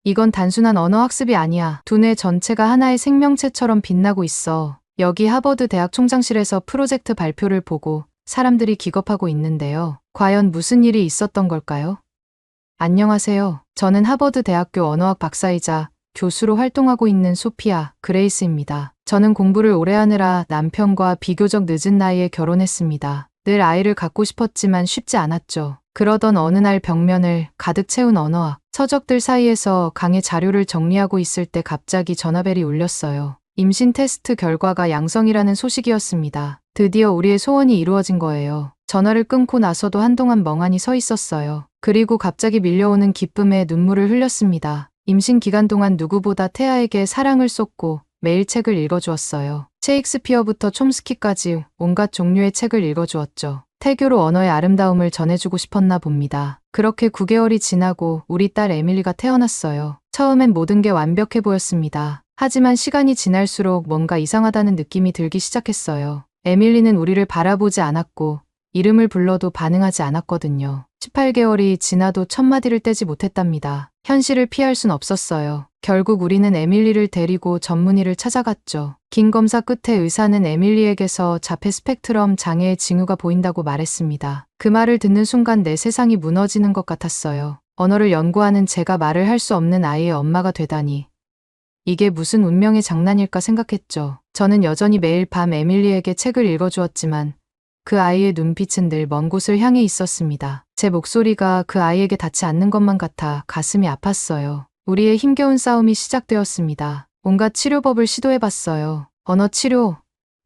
이건 단순한 언어 학습이 아니야. 두뇌 전체가 하나의 생명체처럼 빛나고 있어. 여기 하버드 대학 총장실에서 프로젝트 발표를 보고 사람들이 기겁하고 있는데요. 과연 무슨 일이 있었던 걸까요? 안녕하세요. 저는 하버드 대학교 언어학 박사이자 교수로 활동하고 있는 소피아 그레이스입니다. 저는 공부를 오래 하느라 남편과 비교적 늦은 나이에 결혼했습니다. 늘 아이를 갖고 싶었지만 쉽지 않았죠. 그러던 어느 날 벽면을 가득 채운 언어학 서적들 사이에서 강의 자료를 정리하고 있을 때 갑자기 전화벨이 울렸어요. 임신 테스트 결과가 양성이라는 소식이었습니다. 드디어 우리의 소원이 이루어진 거예요. 전화를 끊고 나서도 한동안 멍하니 서 있었어요. 그리고 갑자기 밀려오는 기쁨에 눈물을 흘렸습니다. 임신 기간 동안 누구보다 태아에게 사랑을 쏟고 매일 책을 읽어주었어요. 셰익스피어부터 촘스키까지 온갖 종류의 책을 읽어주었죠. 태교로 언어의 아름다움을 전해주고 싶었나 봅니다. 그렇게 9개월이 지나고 우리 딸 에밀리가 태어났어요. 처음엔 모든 게 완벽해 보였습니다. 하지만 시간이 지날수록 뭔가 이상하다는 느낌이 들기 시작했어요. 에밀리는 우리를 바라보지 않았고 이름을 불러도 반응하지 않았거든요. 18개월이 지나도 첫마디를 떼지 못했답니다. 현실을 피할 순 없었어요. 결국 우리는 에밀리를 데리고 전문의를 찾아갔죠. 긴 검사 끝에 의사는 에밀리에게서 자폐 스펙트럼 장애의 징후가 보인다고 말했습니다. 그 말을 듣는 순간 내 세상이 무너지는 것 같았어요. 언어를 연구하는 제가 말을 할 수 없는 아이의 엄마가 되다니. 이게 무슨 운명의 장난일까 생각했죠. 저는 여전히 매일 밤 에밀리에게 책을 읽어주었지만 그 아이의 눈빛은 늘 먼 곳을 향해 있었습니다. 제 목소리가 그 아이에게 닿지 않는 것만 같아 가슴이 아팠어요. 우리의 힘겨운 싸움이 시작되었습니다. 온갖 치료법을 시도해봤어요. 언어 치료,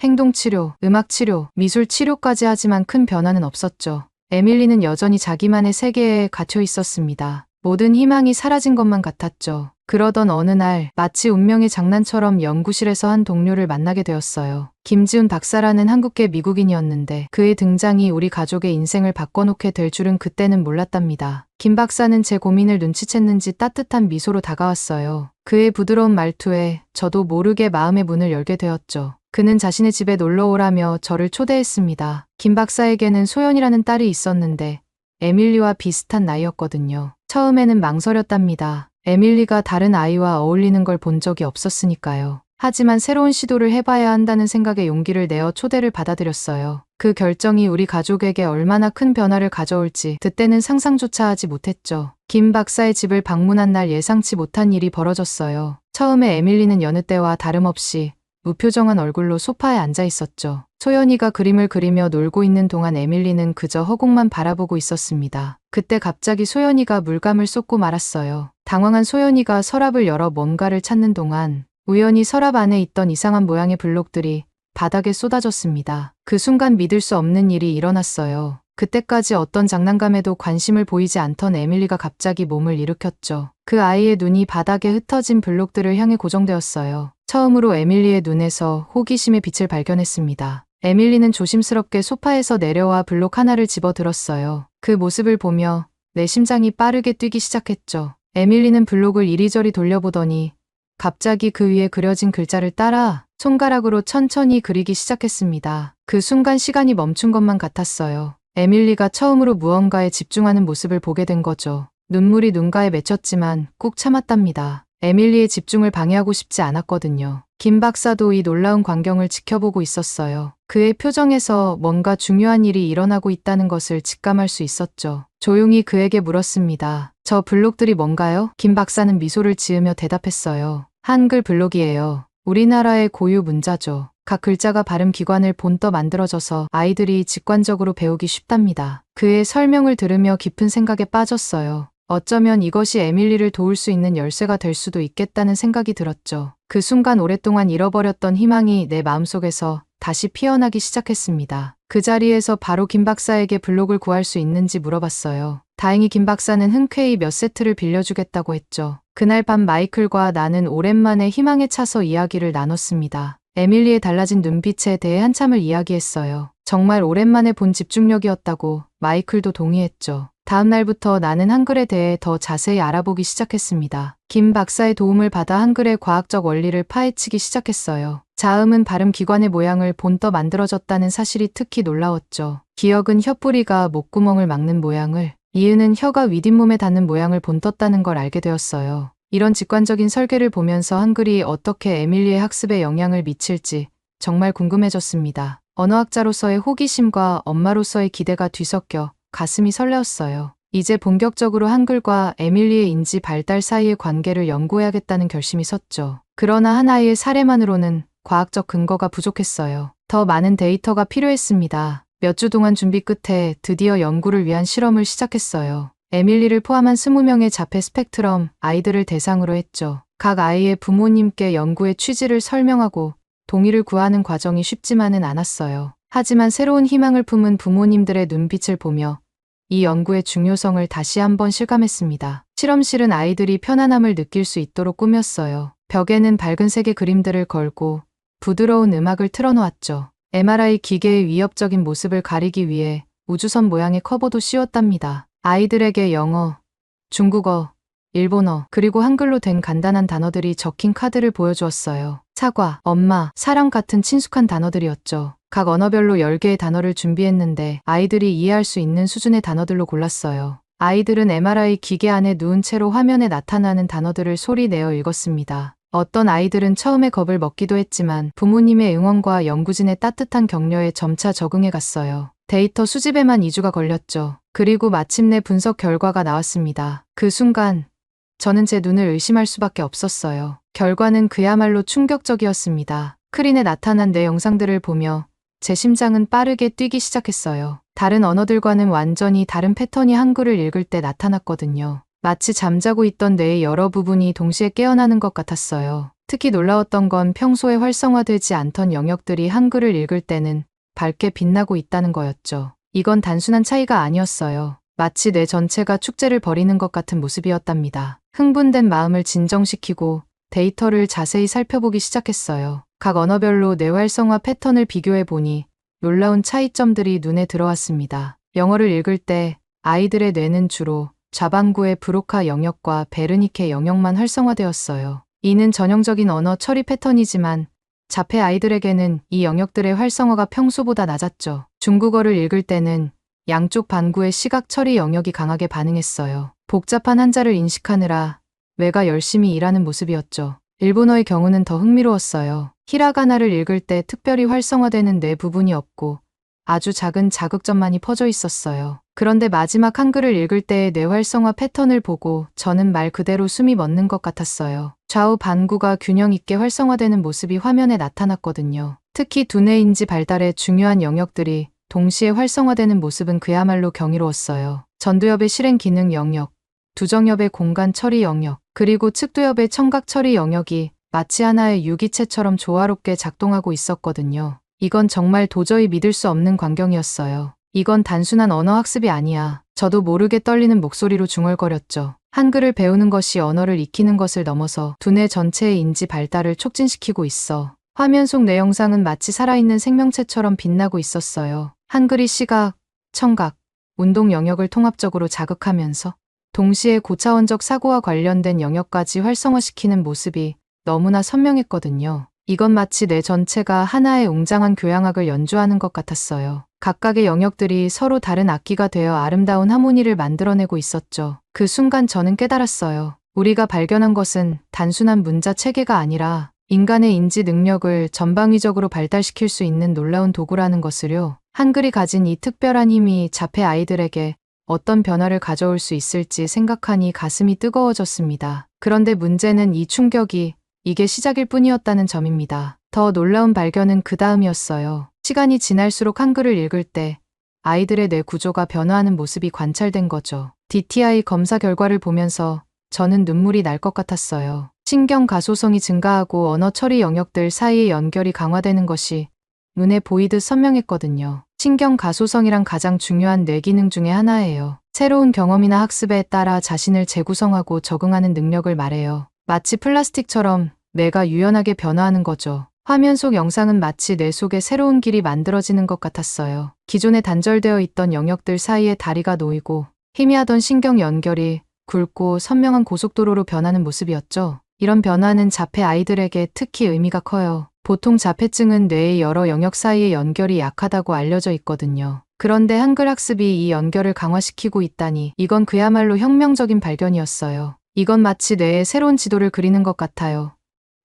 행동 치료, 음악 치료, 미술 치료까지 하지만 큰 변화는 없었죠. 에밀리는 여전히 자기만의 세계에 갇혀 있었습니다. 모든 희망이 사라진 것만 같았죠. 그러던 어느 날 마치 운명의 장난처럼 연구실에서 한 동료를 만나게 되었어요. 김지훈 박사라는 한국계 미국인이었는데 그의 등장이 우리 가족의 인생을 바꿔놓게 될 줄은 그때는 몰랐답니다. 김 박사는 제 고민을 눈치챘는지 따뜻한 미소로 다가왔어요. 그의 부드러운 말투에 저도 모르게 마음의 문을 열게 되었죠. 그는 자신의 집에 놀러 오라며 저를 초대했습니다. 김 박사에게는 소연이라는 딸이 있었는데 에밀리와 비슷한 나이였거든요. 처음에는 망설였답니다. 에밀리가 다른 아이와 어울리는 걸 본 적이 없었으니까요. 하지만 새로운 시도를 해봐야 한다는 생각에 용기를 내어 초대를 받아들였어요. 그 결정이 우리 가족에게 얼마나 큰 변화를 가져올지 그때는 상상조차 하지 못했죠. 김 박사의 집을 방문한 날 예상치 못한 일이 벌어졌어요. 처음에 에밀리는 여느 때와 다름없이 무표정한 얼굴로 소파에 앉아 있었죠. 소연이가 그림을 그리며 놀고 있는 동안 에밀리는 그저 허공만 바라보고 있었습니다. 그때 갑자기 소연이가 물감을 쏟고 말았어요. 당황한 소연이가 서랍을 열어 뭔가를 찾는 동안 우연히 서랍 안에 있던 이상한 모양의 블록들이 바닥에 쏟아졌습니다. 그 순간 믿을 수 없는 일이 일어났어요. 그때까지 어떤 장난감에도 관심을 보이지 않던 에밀리가 갑자기 몸을 일으켰죠. 그 아이의 눈이 바닥에 흩어진 블록들을 향해 고정되었어요. 처음으로 에밀리의 눈에서 호기심의 빛을 발견했습니다. 에밀리는 조심스럽게 소파에서 내려와 블록 하나를 집어들었어요. 그 모습을 보며 내 심장이 빠르게 뛰기 시작했죠. 에밀리는 블록을 이리저리 돌려보더니 갑자기 그 위에 그려진 글자를 따라 손가락으로 천천히 그리기 시작했습니다. 그 순간 시간이 멈춘 것만 같았어요. 에밀리가 처음으로 무언가에 집중하는 모습을 보게 된 거죠. 눈물이 눈가에 맺혔지만 꾹 참았답니다. 에밀리의 집중을 방해하고 싶지 않았거든요. 김 박사도 이 놀라운 광경을 지켜보고 있었어요. 그의 표정에서 뭔가 중요한 일이 일어나고 있다는 것을 직감할 수 있었죠. 조용히 그에게 물었습니다. 저 블록들이 뭔가요? 김 박사는 미소를 지으며 대답했어요. 한글 블록이에요. 우리나라의 고유 문자죠. 각 글자가 발음 기관을 본떠 만들어져서 아이들이 직관적으로 배우기 쉽답니다. 그의 설명을 들으며 깊은 생각에 빠졌어요. 어쩌면 이것이 에밀리를 도울 수 있는 열쇠가 될 수도 있겠다는 생각이 들었죠. 그 순간 오랫동안 잃어버렸던 희망이 내 마음속에서 다시 피어나기 시작했습니다. 그 자리에서 바로 김 박사에게 블록을 구할 수 있는지 물어봤어요. 다행히 김 박사는 흔쾌히 몇 세트를 빌려주겠다고 했죠. 그날 밤 마이클과 나는 오랜만에 희망에 차서 이야기를 나눴습니다. 에밀리의 달라진 눈빛에 대해 한참을 이야기했어요. 정말 오랜만에 본 집중력이었다고 마이클도 동의했죠. 다음 날부터 나는 한글에 대해 더 자세히 알아보기 시작했습니다. 김 박사의 도움을 받아 한글의 과학적 원리를 파헤치기 시작했어요. 자음은 발음 기관의 모양을 본떠 만들어졌다는 사실이 특히 놀라웠죠. 기억은 혀뿌리가 목구멍을 막는 모양을, 이은은 혀가 윗잇몸에 닿는 모양을 본떴다는 걸 알게 되었어요. 이런 직관적인 설계를 보면서 한글이 어떻게 에밀리의 학습에 영향을 미칠지 정말 궁금해졌습니다. 언어학자로서의 호기심과 엄마로서의 기대가 뒤섞여 가슴이 설레었어요. 이제 본격적으로 한글과 에밀리의 인지 발달 사이의 관계를 연구해야겠다는 결심이 섰죠. 그러나 한 아이의 사례만으로는 과학적 근거가 부족했어요. 더 많은 데이터가 필요했습니다. 몇 주 동안 준비 끝에 드디어 연구를 위한 실험을 시작했어요. 에밀리를 포함한 20명의 자폐 스펙트럼 아이들을 대상으로 했죠. 각 아이의 부모님께 연구의 취지를 설명하고 동의를 구하는 과정이 쉽지만은 않았어요. 하지만 새로운 희망을 품은 부모님들의 눈빛을 보며 이 연구의 중요성을 다시 한번 실감했습니다. 실험실은 아이들이 편안함을 느낄 수 있도록 꾸몄어요. 벽에는 밝은 색의 그림들을 걸고 부드러운 음악을 틀어놓았죠. MRI 기계의 위협적인 모습을 가리기 위해 우주선 모양의 커버도 씌웠답니다. 아이들에게 영어, 중국어, 일본어, 그리고 한글로 된 간단한 단어들이 적힌 카드를 보여주었어요. 사과, 엄마, 사랑 같은 친숙한 단어들이었죠. 각 언어별로 10개의 단어를 준비했는데 아이들이 이해할 수 있는 수준의 단어들로 골랐어요. 아이들은 MRI 기계 안에 누운 채로 화면에 나타나는 단어들을 소리 내어 읽었습니다. 어떤 아이들은 처음에 겁을 먹기도 했지만 부모님의 응원과 연구진의 따뜻한 격려에 점차 적응해 갔어요. 데이터 수집에만 2주가 걸렸죠. 그리고 마침내 분석 결과가 나왔습니다. 그 순간 저는 제 눈을 의심할 수밖에 없었어요. 결과는 그야말로 충격적이었습니다. 스크린에 나타난 내 영상들을 보며 제 심장은 빠르게 뛰기 시작했어요. 다른 언어들과는 완전히 다른 패턴이 한글을 읽을 때 나타났거든요. 마치 잠자고 있던 뇌의 여러 부분이 동시에 깨어나는 것 같았어요. 특히 놀라웠던 건 평소에 활성화되지 않던 영역들이 한글을 읽을 때는 밝게 빛나고 있다는 거였죠. 이건 단순한 차이가 아니었어요. 마치 뇌 전체가 축제를 벌이는 것 같은 모습이었답니다. 흥분된 마음을 진정시키고 데이터를 자세히 살펴보기 시작했어요. 각 언어별로 뇌 활성화 패턴을 비교해 보니 놀라운 차이점들이 눈에 들어왔습니다. 영어를 읽을 때 아이들의 뇌는 주로 좌반구의 브로카 영역과 베르니케 영역만 활성화되었어요. 이는 전형적인 언어 처리 패턴이지만 자폐 아이들에게는 이 영역들의 활성화가 평소보다 낮았죠. 중국어를 읽을 때는 양쪽 반구의 시각 처리 영역이 강하게 반응했어요. 복잡한 한자를 인식하느라 뇌가 열심히 일하는 모습이었죠. 일본어의 경우는 더 흥미로웠어요. 히라가나를 읽을 때 특별히 활성화되는 뇌 부분이 없고 아주 작은 자극점만이 퍼져 있었어요. 그런데 마지막 한글을 읽을 때의 뇌 활성화 패턴을 보고 저는 말 그대로 숨이 멎는 것 같았어요. 좌우 반구가 균형 있게 활성화되는 모습이 화면에 나타났거든요. 특히 두뇌 인지 발달의 중요한 영역들이 동시에 활성화되는 모습은 그야말로 경이로웠어요. 전두엽의 실행 기능 영역, 두정엽의 공간 처리 영역, 그리고 측두엽의 청각 처리 영역이 마치 하나의 유기체처럼 조화롭게 작동하고 있었거든요. 이건 정말 도저히 믿을 수 없는 광경이었어요. 이건 단순한 언어 학습이 아니야. 저도 모르게 떨리는 목소리로 중얼거렸죠. 한글을 배우는 것이 언어를 익히는 것을 넘어서 두뇌 전체의 인지 발달을 촉진시키고 있어. 화면 속 내 영상은 마치 살아있는 생명체처럼 빛나고 있었어요. 한글이 시각, 청각, 운동 영역을 통합적으로 자극하면서 동시에 고차원적 사고와 관련된 영역까지 활성화시키는 모습이 너무나 선명했거든요. 이건 마치 뇌 전체가 하나의 웅장한 교향악을 연주하는 것 같았어요. 각각의 영역들이 서로 다른 악기가 되어 아름다운 하모니를 만들어내고 있었죠. 그 순간 저는 깨달았어요. 우리가 발견한 것은 단순한 문자 체계가 아니라 인간의 인지 능력을 전방위적으로 발달시킬 수 있는 놀라운 도구라는 것을요. 한글이 가진 이 특별한 힘이 자폐 아이들에게 어떤 변화를 가져올 수 있을지 생각하니 가슴이 뜨거워졌습니다. 그런데 문제는 이 충격이 이게 시작일 뿐이었다는 점입니다. 더 놀라운 발견은 그 다음이었어요. 시간이 지날수록 한글을 읽을 때 아이들의 뇌 구조가 변화하는 모습이 관찰된 거죠. DTI 검사 결과를 보면서 저는 눈물이 날 것 같았어요. 신경 가소성이 증가하고 언어 처리 영역들 사이의 연결이 강화되는 것이 눈에 보이듯 선명했거든요. 신경 가소성이란 가장 중요한 뇌 기능 중에 하나예요. 새로운 경험이나 학습에 따라 자신을 재구성하고 적응하는 능력을 말해요. 마치 플라스틱처럼 뇌가 유연하게 변화하는 거죠. 화면 속 영상은 마치 뇌 속에 새로운 길이 만들어지는 것 같았어요. 기존에 단절되어 있던 영역들 사이에 다리가 놓이고 희미하던 신경 연결이 굵고 선명한 고속도로로 변하는 모습이었죠. 이런 변화는 자폐 아이들에게 특히 의미가 커요. 보통 자폐증은 뇌의 여러 영역 사이의 연결이 약하다고 알려져 있거든요. 그런데 한글 학습이 이 연결을 강화시키고 있다니 이건 그야말로 혁명적인 발견이었어요. 이건 마치 뇌에 새로운 지도를 그리는 것 같아요.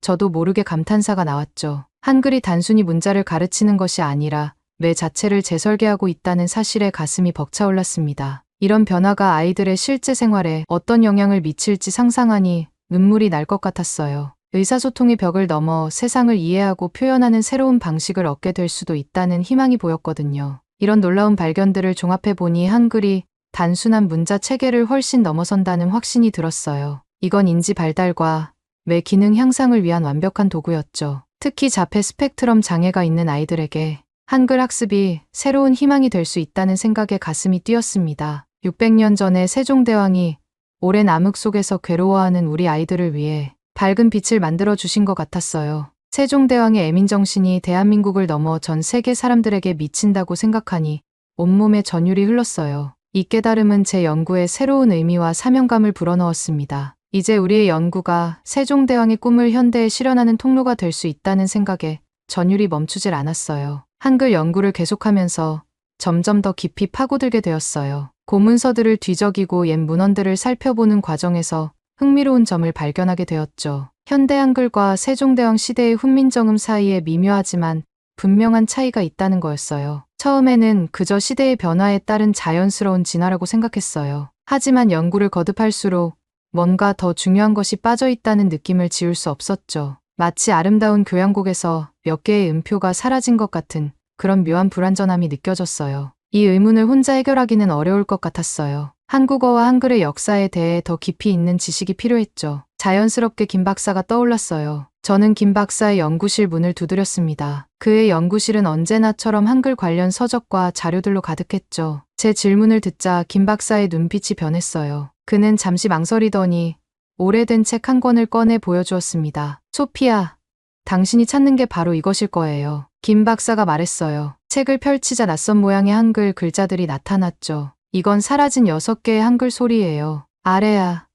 저도 모르게 감탄사가 나왔죠. 한글이 단순히 문자를 가르치는 것이 아니라 뇌 자체를 재설계하고 있다는 사실에 가슴이 벅차올랐습니다. 이런 변화가 아이들의 실제 생활에 어떤 영향을 미칠지 상상하니 눈물이 날 것 같았어요. 의사소통의 벽을 넘어 세상을 이해하고 표현하는 새로운 방식을 얻게 될 수도 있다는 희망이 보였거든요. 이런 놀라운 발견들을 종합해 보니 한글이 단순한 문자 체계를 훨씬 넘어선다는 확신이 들었어요. 이건 인지 발달과 뇌 기능 향상을 위한 완벽한 도구였죠. 특히 자폐 스펙트럼 장애가 있는 아이들에게 한글 학습이 새로운 희망이 될 수 있다는 생각에 가슴이 뛰었습니다. 600년 전에 세종대왕이 오랜 암흑 속에서 괴로워하는 우리 아이들을 위해 밝은 빛을 만들어 주신 것 같았어요. 세종대왕의 애민정신이 대한민국을 넘어 전 세계 사람들에게 미친다고 생각하니 온몸에 전율이 흘렀어요. 이 깨달음은 제 연구에 새로운 의미와 사명감을 불어넣었습니다. 이제 우리의 연구가 세종대왕의 꿈을 현대에 실현하는 통로가 될 수 있다는 생각에 전율이 멈추질 않았어요. 한글 연구를 계속하면서 점점 더 깊이 파고들게 되었어요. 고문서들을 뒤적이고 옛 문헌들을 살펴보는 과정에서 흥미로운 점을 발견하게 되었죠. 현대 한글과 세종대왕 시대의 훈민정음 사이에 미묘하지만 분명한 차이가 있다는 거였어요. 처음에는 그저 시대의 변화에 따른 자연스러운 진화라고 생각했어요. 하지만 연구를 거듭할수록 뭔가 더 중요한 것이 빠져 있다는 느낌을 지울 수 없었죠. 마치 아름다운 교향곡에서 몇 개의 음표가 사라진 것 같은 그런 묘한 불완전함이 느껴졌어요. 이 의문을 혼자 해결하기는 어려울 것 같았어요. 한국어와 한글의 역사에 대해 더 깊이 있는 지식이 필요했죠. 자연스럽게 김 박사가 떠올랐어요. 저는 김 박사의 연구실 문을 두드렸습니다. 그의 연구실은 언제나처럼 한글 관련 서적과 자료들로 가득했죠. 제 질문을 듣자 김 박사의 눈빛이 변했어요. 그는 잠시 망설이더니 오래된 책 한 권을 꺼내 보여주었습니다. 소피아, 당신이 찾는 게 바로 이것일 거예요. 김 박사가 말했어요. 책을 펼치자 낯선 모양의 한글 글자들이 나타났죠. 이건 사라진 6개의 한글 소리예요. 아레아,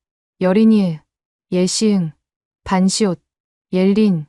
여린이, 예시응, 반시옷, 옐린,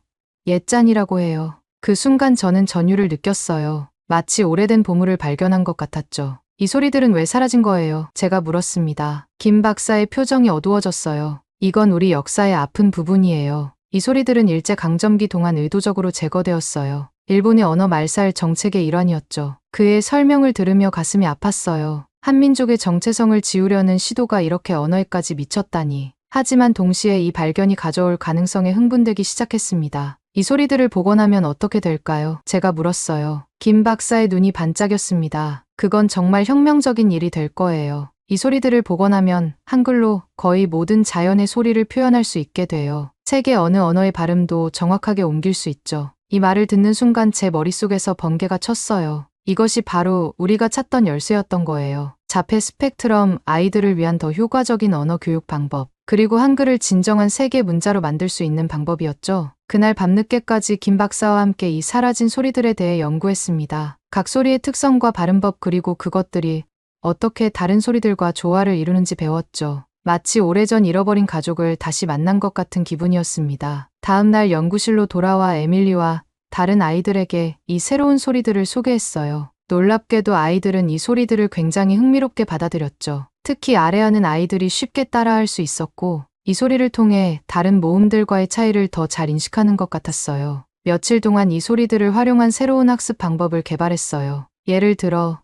옛짠이라고 해요. 그 순간 저는 전율을 느꼈어요. 마치 오래된 보물을 발견한 것 같았죠. 이 소리들은 왜 사라진 거예요? 제가 물었습니다. 김 박사의 표정이 어두워졌어요. 이건 우리 역사의 아픈 부분이에요. 이 소리들은 일제강점기 동안 의도적으로 제거되었어요. 일본의 언어 말살 정책의 일환이었죠. 그의 설명을 들으며 가슴이 아팠어요. 한민족의 정체성을 지우려는 시도가 이렇게 언어에까지 미쳤다니. 하지만 동시에 이 발견이 가져올 가능성에 흥분되기 시작했습니다. 이 소리들을 복원하면 어떻게 될까요? 제가 물었어요. 김 박사의 눈이 반짝였습니다. 그건 정말 혁명적인 일이 될 거예요. 이 소리들을 복원하면 한글로 거의 모든 자연의 소리를 표현할 수 있게 돼요. 세계 어느 언어의 발음도 정확하게 옮길 수 있죠. 이 말을 듣는 순간 제 머릿속에서 번개가 쳤어요. 이것이 바로 우리가 찾던 열쇠였던 거예요. 자폐 스펙트럼 아이들을 위한 더 효과적인 언어 교육 방법, 그리고 한글을 진정한 세계 문자로 만들 수 있는 방법이었죠. 그날 밤늦게까지 김 박사와 함께 이 사라진 소리들에 대해 연구했습니다. 각 소리의 특성과 발음법 그리고 그것들이 어떻게 다른 소리들과 조화를 이루는지 배웠죠. 마치 오래전 잃어버린 가족을 다시 만난 것 같은 기분이었습니다. 다음 날 연구실로 돌아와 에밀리와 다른 아이들에게 이 새로운 소리들을 소개했어요. 놀랍게도 아이들은 이 소리들을 굉장히 흥미롭게 받아들였죠. 특히 아래하는 아이들이 쉽게 따라할 수 있었고 이 소리를 통해 다른 모음들과의 차이를 더 잘 인식하는 것 같았어요. 며칠 동안 이 소리들을 활용한 새로운 학습 방법을 개발했어요. 예를 들어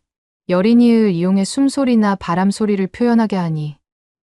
여린이을 이용해 숨소리나 바람 소리를 표현하게 하니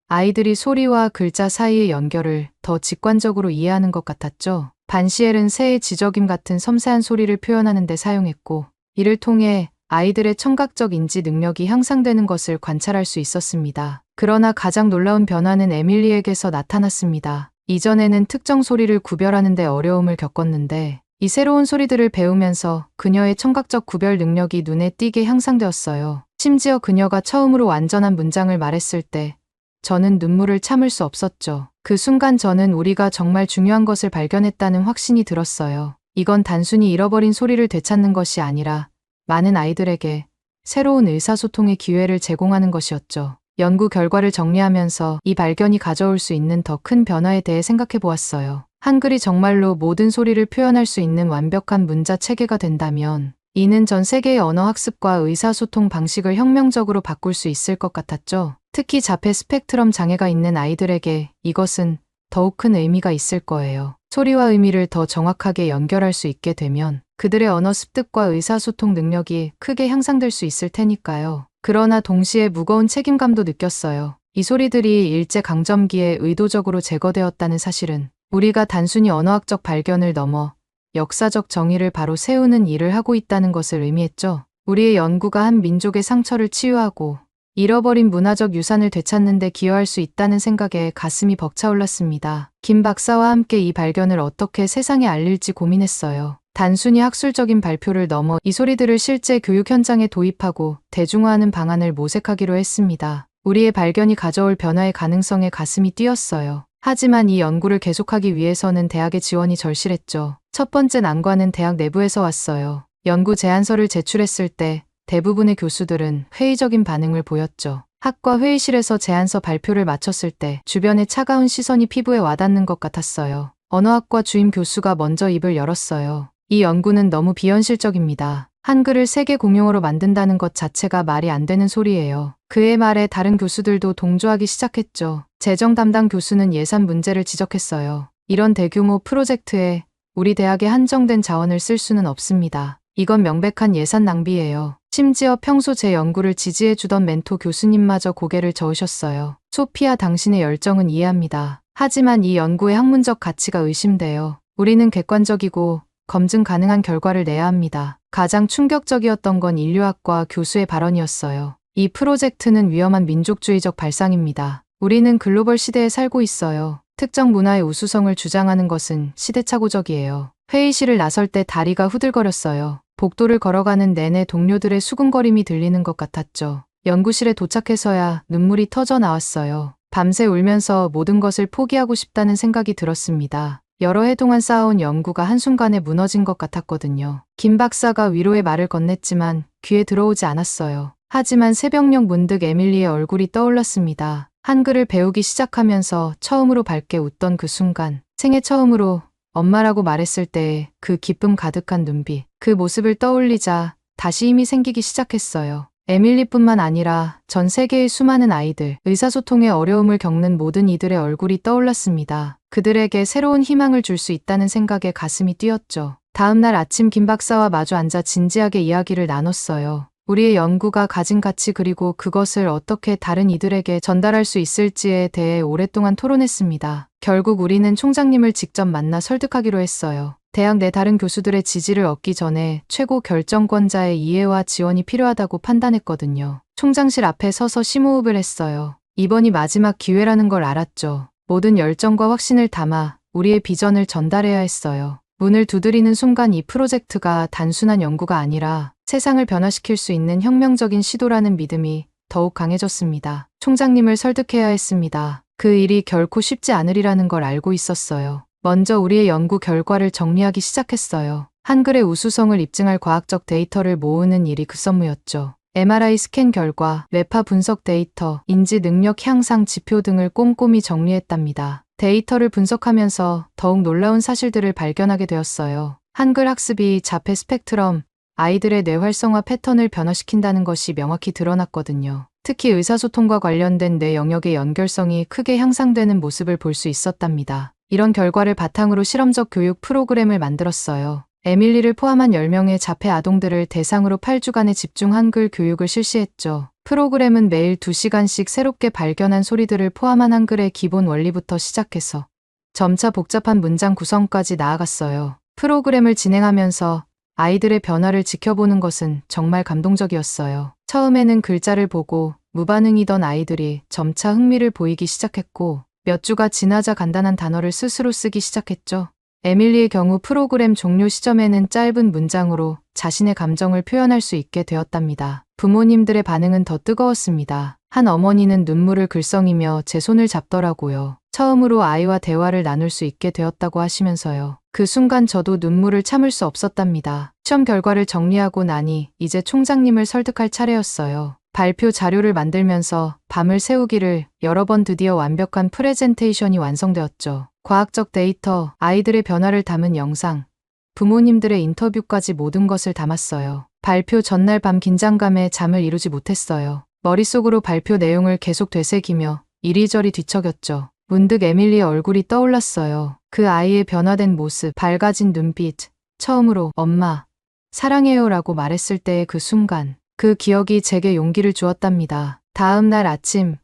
아이들이 소리와 글자 사이의 연결을 더 직관적으로 이해하는 것 같았죠. 반시엘은 새의 지저귐 같은 섬세한 소리를 표현하는 데 사용했고 이를 통해 아이들의 청각적 인지 능력이 향상되는 것을 관찰할 수 있었습니다. 그러나 가장 놀라운 변화는 에밀리에게서 나타났습니다. 이전에는 특정 소리를 구별하는 데 어려움을 겪었는데 이 새로운 소리들을 배우면서 그녀의 청각적 구별 능력이 눈에 띄게 향상되었어요. 심지어 그녀가 처음으로 완전한 문장을 말했을 때 저는 눈물을 참을 수 없었죠. 그 순간 저는 우리가 정말 중요한 것을 발견했다는 확신이 들었어요. 이건 단순히 잃어버린 소리를 되찾는 것이 아니라 많은 아이들에게 새로운 의사소통의 기회를 제공하는 것이었죠. 연구 결과를 정리하면서 이 발견이 가져올 수 있는 더 큰 변화에 대해 생각해 보았어요. 한글이 정말로 모든 소리를 표현할 수 있는 완벽한 문자 체계가 된다면 이는 전 세계의 언어 학습과 의사소통 방식을 혁명적으로 바꿀 수 있을 것 같았죠. 특히 자폐 스펙트럼 장애가 있는 아이들에게 이것은 더욱 큰 의미가 있을 거예요. 소리와 의미를 더 정확하게 연결할 수 있게 되면 그들의 언어 습득과 의사소통 능력이 크게 향상될 수 있을 테니까요. 그러나 동시에 무거운 책임감도 느꼈어요. 이 소리들이 일제강점기에 의도적으로 제거되었다는 사실은 우리가 단순히 언어학적 발견을 넘어 역사적 정의를 바로 세우는 일을 하고 있다는 것을 의미했죠. 우리의 연구가 한 민족의 상처를 치유하고 잃어버린 문화적 유산을 되찾는 데 기여할 수 있다는 생각에 가슴이 벅차올랐습니다. 김 박사와 함께 이 발견을 어떻게 세상에 알릴지 고민했어요. 단순히 학술적인 발표를 넘어 이 소리들을 실제 교육 현장에 도입하고 대중화하는 방안을 모색하기로 했습니다. 우리의 발견이 가져올 변화의 가능성에 가슴이 뛰었어요. 하지만 이 연구를 계속하기 위해서는 대학의 지원이 절실했죠. 첫 번째 난관은 대학 내부에서 왔어요. 연구 제안서를 제출했을 때 대부분의 교수들은 회의적인 반응을 보였죠. 학과 회의실에서 제안서 발표를 마쳤을 때 주변의 차가운 시선이 피부에 와닿는 것 같았어요. 언어학과 주임 교수가 먼저 입을 열었어요. 이 연구는 너무 비현실적입니다. 한글을 세계 공용어로 만든다는 것 자체가 말이 안 되는 소리예요. 그의 말에 다른 교수들도 동조하기 시작했죠. 재정 담당 교수는 예산 문제를 지적했어요. 이런 대규모 프로젝트에 우리 대학의 한정된 자원을 쓸 수는 없습니다. 이건 명백한 예산 낭비예요. 심지어 평소 제 연구를 지지해주던 멘토 교수님마저 고개를 저으셨어요. 소피아, 당신의 열정은 이해합니다. 하지만 이 연구의 학문적 가치가 의심돼요. 우리는 객관적이고 검증 가능한 결과를 내야 합니다. 가장 충격적이었던 건 인류학과 교수의 발언이었어요. 이 프로젝트는 위험한 민족주의적 발상입니다. 우리는 글로벌 시대에 살고 있어요. 특정 문화의 우수성을 주장하는 것은 시대착오적이에요. 회의실을 나설 때 다리가 후들거렸어요. 복도를 걸어가는 내내 동료들의 수군거림이 들리는 것 같았죠. 연구실에 도착해서야 눈물이 터져 나왔어요. 밤새 울면서 모든 것을 포기하고 싶다는 생각이 들었습니다. 여러 해 동안 쌓아온 연구가 한순간에 무너진 것 같았거든요. 김 박사가 위로의 말을 건넸지만 귀에 들어오지 않았어요. 하지만 새벽녘 문득 에밀리의 얼굴이 떠올랐습니다. 한글을 배우기 시작하면서 처음으로 밝게 웃던 그 순간, 생애 처음으로 엄마라고 말했을 때의 그 기쁨 가득한 눈빛, 그 모습을 떠올리자 다시 힘이 생기기 시작했어요. 에밀리뿐만 아니라 전 세계의 수많은 아이들, 의사소통의 어려움을 겪는 모든 이들의 얼굴이 떠올랐습니다. 그들에게 새로운 희망을 줄 수 있다는 생각에 가슴이 뛰었죠. 다음 날 아침 김 박사와 마주 앉아 진지하게 이야기를 나눴어요. 우리의 연구가 가진 가치 그리고 그것을 어떻게 다른 이들에게 전달할 수 있을지에 대해 오랫동안 토론했습니다. 결국 우리는 총장님을 직접 만나 설득하기로 했어요. 대학 내 다른 교수들의 지지를 얻기 전에 최고 결정권자의 이해와 지원이 필요하다고 판단했거든요. 총장실 앞에 서서 심호흡을 했어요. 이번이 마지막 기회라는 걸 알았죠. 모든 열정과 확신을 담아 우리의 비전을 전달해야 했어요. 문을 두드리는 순간 이 프로젝트가 단순한 연구가 아니라 세상을 변화시킬 수 있는 혁명적인 시도라는 믿음이 더욱 강해졌습니다. 총장님을 설득해야 했습니다. 그 일이 결코 쉽지 않으리라는 걸 알고 있었어요. 먼저 우리의 연구 결과를 정리하기 시작했어요. 한글의 우수성을 입증할 과학적 데이터를 모으는 일이 급선무였죠. MRI 스캔 결과, 뇌파 분석 데이터, 인지 능력 향상 지표 등을 꼼꼼히 정리했답니다. 데이터를 분석하면서 더욱 놀라운 사실들을 발견하게 되었어요. 한글 학습이 자폐 스펙트럼, 아이들의 뇌 활성화 패턴을 변화시킨다는 것이 명확히 드러났거든요. 특히 의사소통과 관련된 뇌 영역의 연결성이 크게 향상되는 모습을 볼 수 있었답니다. 이런 결과를 바탕으로 실험적 교육 프로그램을 만들었어요. 에밀리를 포함한 10명의 자폐 아동들을 대상으로 8주간의 집중 한글 교육을 실시했죠. 프로그램은 매일 2시간씩 새롭게 발견한 소리들을 포함한 한글의 기본 원리부터 시작해서 점차 복잡한 문장 구성까지 나아갔어요. 프로그램을 진행하면서 아이들의 변화를 지켜보는 것은 정말 감동적이었어요. 처음에는 글자를 보고 무반응이던 아이들이 점차 흥미를 보이기 시작했고 몇 주가 지나자 간단한 단어를 스스로 쓰기 시작했죠. 에밀리의 경우 프로그램 종료 시점에는 짧은 문장으로 자신의 감정을 표현할 수 있게 되었답니다. 부모님들의 반응은 더 뜨거웠습니다. 한 어머니는 눈물을 글썽이며 제 손을 잡더라고요. 처음으로 아이와 대화를 나눌 수 있게 되었다고 하시면서요. 그 순간 저도 눈물을 참을 수 없었답니다. 시험 결과를 정리하고 나니 이제 총장님을 설득할 차례였어요. 발표 자료를 만들면서 밤을 새우기를 여러 번 드디어 완벽한 프레젠테이션이 완성되었죠. 과학적 데이터, 아이들의 변화를 담은 영상, 부모님들의 인터뷰까지 모든 것을 담았어요. 발표 전날 밤 긴장감에 잠을 이루지 못했어요. 머릿속으로 발표 내용을 계속 되새기며 이리저리 뒤척였죠. 문득 에밀리의 얼굴이 떠올랐어요. 그 아이의 변화된 모습, 밝아진 눈빛, 처음으로 엄마, 사랑해요라고 말했을 때의 그 순간, 그 기억이 제게 용기를 주었답니다. 다음 날 아침,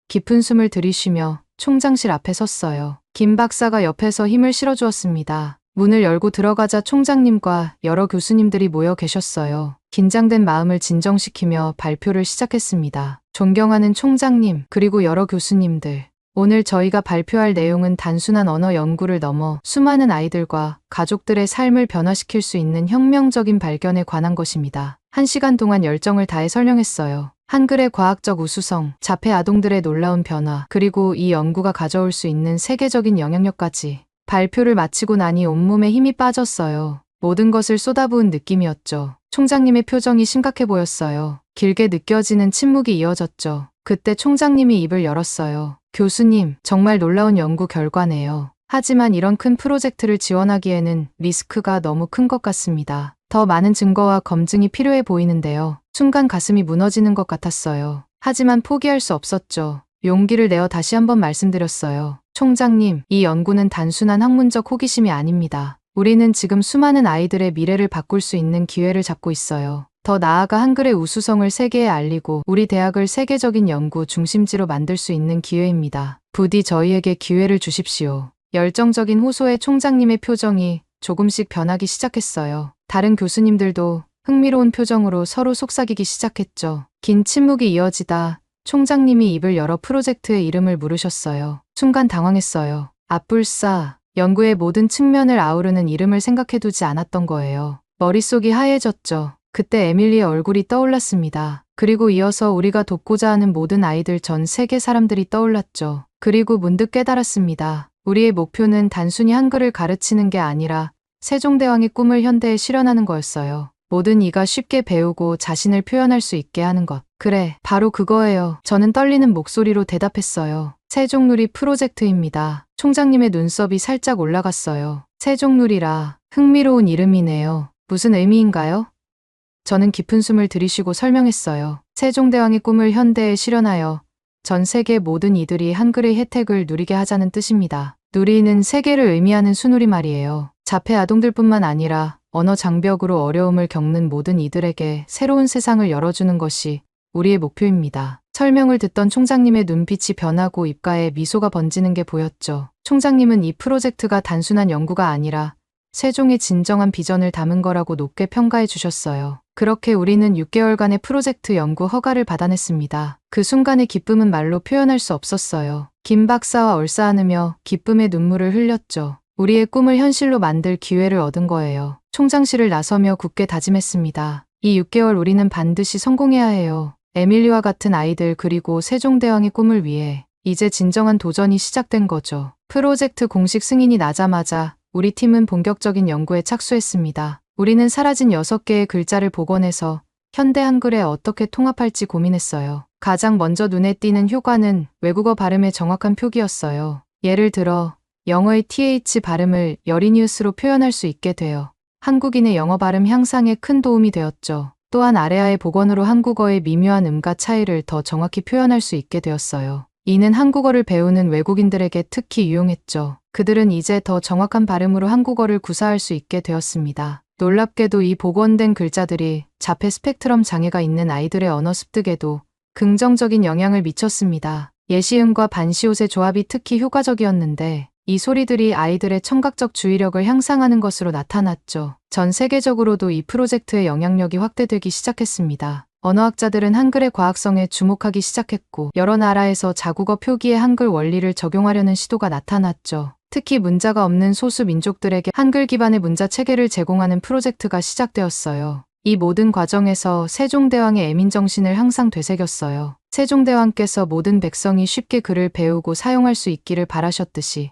깊은 숨을 들이쉬며 총장실 앞에 섰어요. 김 박사가 옆에서 힘을 실어주었습니다. 문을 열고 들어가자 총장님과 여러 교수님들이 모여 계셨어요. 긴장된 마음을 진정시키며 발표를 시작했습니다. 존경하는 총장님, 그리고 여러 교수님들. 오늘 저희가 발표할 내용은 단순한 언어 연구를 넘어 수많은 아이들과 가족들의 삶을 변화시킬 수 있는 혁명적인 발견에 관한 것입니다. 1시간 동안 열정을 다해 설명했어요. 한글의 과학적 우수성, 자폐 아동들의 놀라운 변화, 그리고 이 연구가 가져올 수 있는 세계적인 영향력까지. 발표를 마치고 나니 온몸에 힘이 빠졌어요. 모든 것을 쏟아부은 느낌이었죠. 총장님의 표정이 심각해 보였어요. 길게 느껴지는 침묵이 이어졌죠. 그때 총장님이 입을 열었어요. 교수님, 정말 놀라운 연구 결과네요. 하지만 이런 큰 프로젝트를 지원하기에는 리스크가 너무 큰 것 같습니다. 더 많은 증거와 검증이 필요해 보이는데요. 순간 가슴이 무너지는 것 같았어요. 하지만 포기할 수 없었죠. 용기를 내어 다시 한번 말씀드렸어요. 총장님, 이 연구는 단순한 학문적 호기심이 아닙니다. 우리는 지금 수많은 아이들의 미래를 바꿀 수 있는 기회를 잡고 있어요. 더 나아가 한글의 우수성을 세계에 알리고 우리 대학을 세계적인 연구 중심지로 만들 수 있는 기회입니다. 부디 저희에게 기회를 주십시오. 열정적인 호소에 총장님의 표정이 조금씩 변하기 시작했어요. 다른 교수님들도 흥미로운 표정으로 서로 속삭이기 시작했죠. 긴 침묵이 이어지다 총장님이 입을 열어 프로젝트의 이름을 물으셨어요. 순간 당황했어요. 앞불사, 연구의 모든 측면을 아우르는 이름을 생각해두지 않았던 거예요. 머릿속이 하얘졌죠. 그때 에밀리의 얼굴이 떠올랐습니다. 그리고 이어서 우리가 돕고자 하는 모든 아이들, 전 세계 사람들이 떠올랐죠. 그리고 문득 깨달았습니다. 우리의 목표는 단순히 한글을 가르치는 게 아니라 세종대왕의 꿈을 현대에 실현하는 거였어요. 모든 이가 쉽게 배우고 자신을 표현할 수 있게 하는 것. 그래, 바로 그거예요. 저는 떨리는 목소리로 대답했어요. 세종누리 프로젝트입니다. 총장님의 눈썹이 살짝 올라갔어요. 세종누리라, 흥미로운 이름이네요. 무슨 의미인가요? 저는 깊은 숨을 들이쉬고 설명했어요. 세종대왕의 꿈을 현대에 실현하여 전 세계 모든 이들이 한글의 혜택을 누리게 하자는 뜻입니다. 누리는 세계를 의미하는 순우리말이에요. 자폐 아동들뿐만 아니라 언어 장벽으로 어려움을 겪는 모든 이들에게 새로운 세상을 열어주는 것이 우리의 목표입니다. 설명을 듣던 총장님의 눈빛이 변하고 입가에 미소가 번지는 게 보였죠. 총장님은 이 프로젝트가 단순한 연구가 아니라 세종의 진정한 비전을 담은 거라고 높게 평가해 주셨어요. 그렇게 우리는 6개월간의 프로젝트 연구 허가를 받아냈습니다. 그 순간의 기쁨은 말로 표현할 수 없었어요. 김 박사와 얼싸안으며 기쁨의 눈물을 흘렸죠. 우리의 꿈을 현실로 만들 기회를 얻은 거예요. 총장실을 나서며 굳게 다짐했습니다. 이 6개월 우리는 반드시 성공해야 해요. 에밀리와 같은 아이들, 그리고 세종대왕의 꿈을 위해 이제 진정한 도전이 시작된 거죠. 프로젝트 공식 승인이 나자마자 우리 팀은 본격적인 연구에 착수했습니다. 우리는 사라진 6개의 글자를 복원해서 현대 한글에 어떻게 통합할지 고민했어요. 가장 먼저 눈에 띄는 효과는 외국어 발음의 정확한 표기였어요. 예를 들어 영어의 th 발음을 여리니우스로 표현할 수 있게 되어 한국인의 영어 발음 향상에 큰 도움이 되었죠. 또한 아래아의 복원으로 한국어의 미묘한 음가 차이를 더 정확히 표현할 수 있게 되었어요. 이는 한국어를 배우는 외국인들에게 특히 유용했죠. 그들은 이제 더 정확한 발음으로 한국어를 구사할 수 있게 되었습니다. 놀랍게도 이 복원된 글자들이 자폐 스펙트럼 장애가 있는 아이들의 언어 습득에도 긍정적인 영향을 미쳤습니다. 예시음과 반시옷의 조합이 특히 효과적이었는데 이 소리들이 아이들의 청각적 주의력을 향상하는 것으로 나타났죠. 전 세계적으로도 이 프로젝트의 영향력이 확대되기 시작했습니다. 언어학자들은 한글의 과학성에 주목하기 시작했고 여러 나라에서 자국어 표기에 한글 원리를 적용하려는 시도가 나타났죠. 특히 문자가 없는 소수 민족들에게 한글 기반의 문자 체계를 제공하는 프로젝트가 시작되었어요. 이 모든 과정에서 세종대왕의 애민정신을 항상 되새겼어요. 세종대왕께서 모든 백성이 쉽게 글을 배우고 사용할 수 있기를 바라셨듯이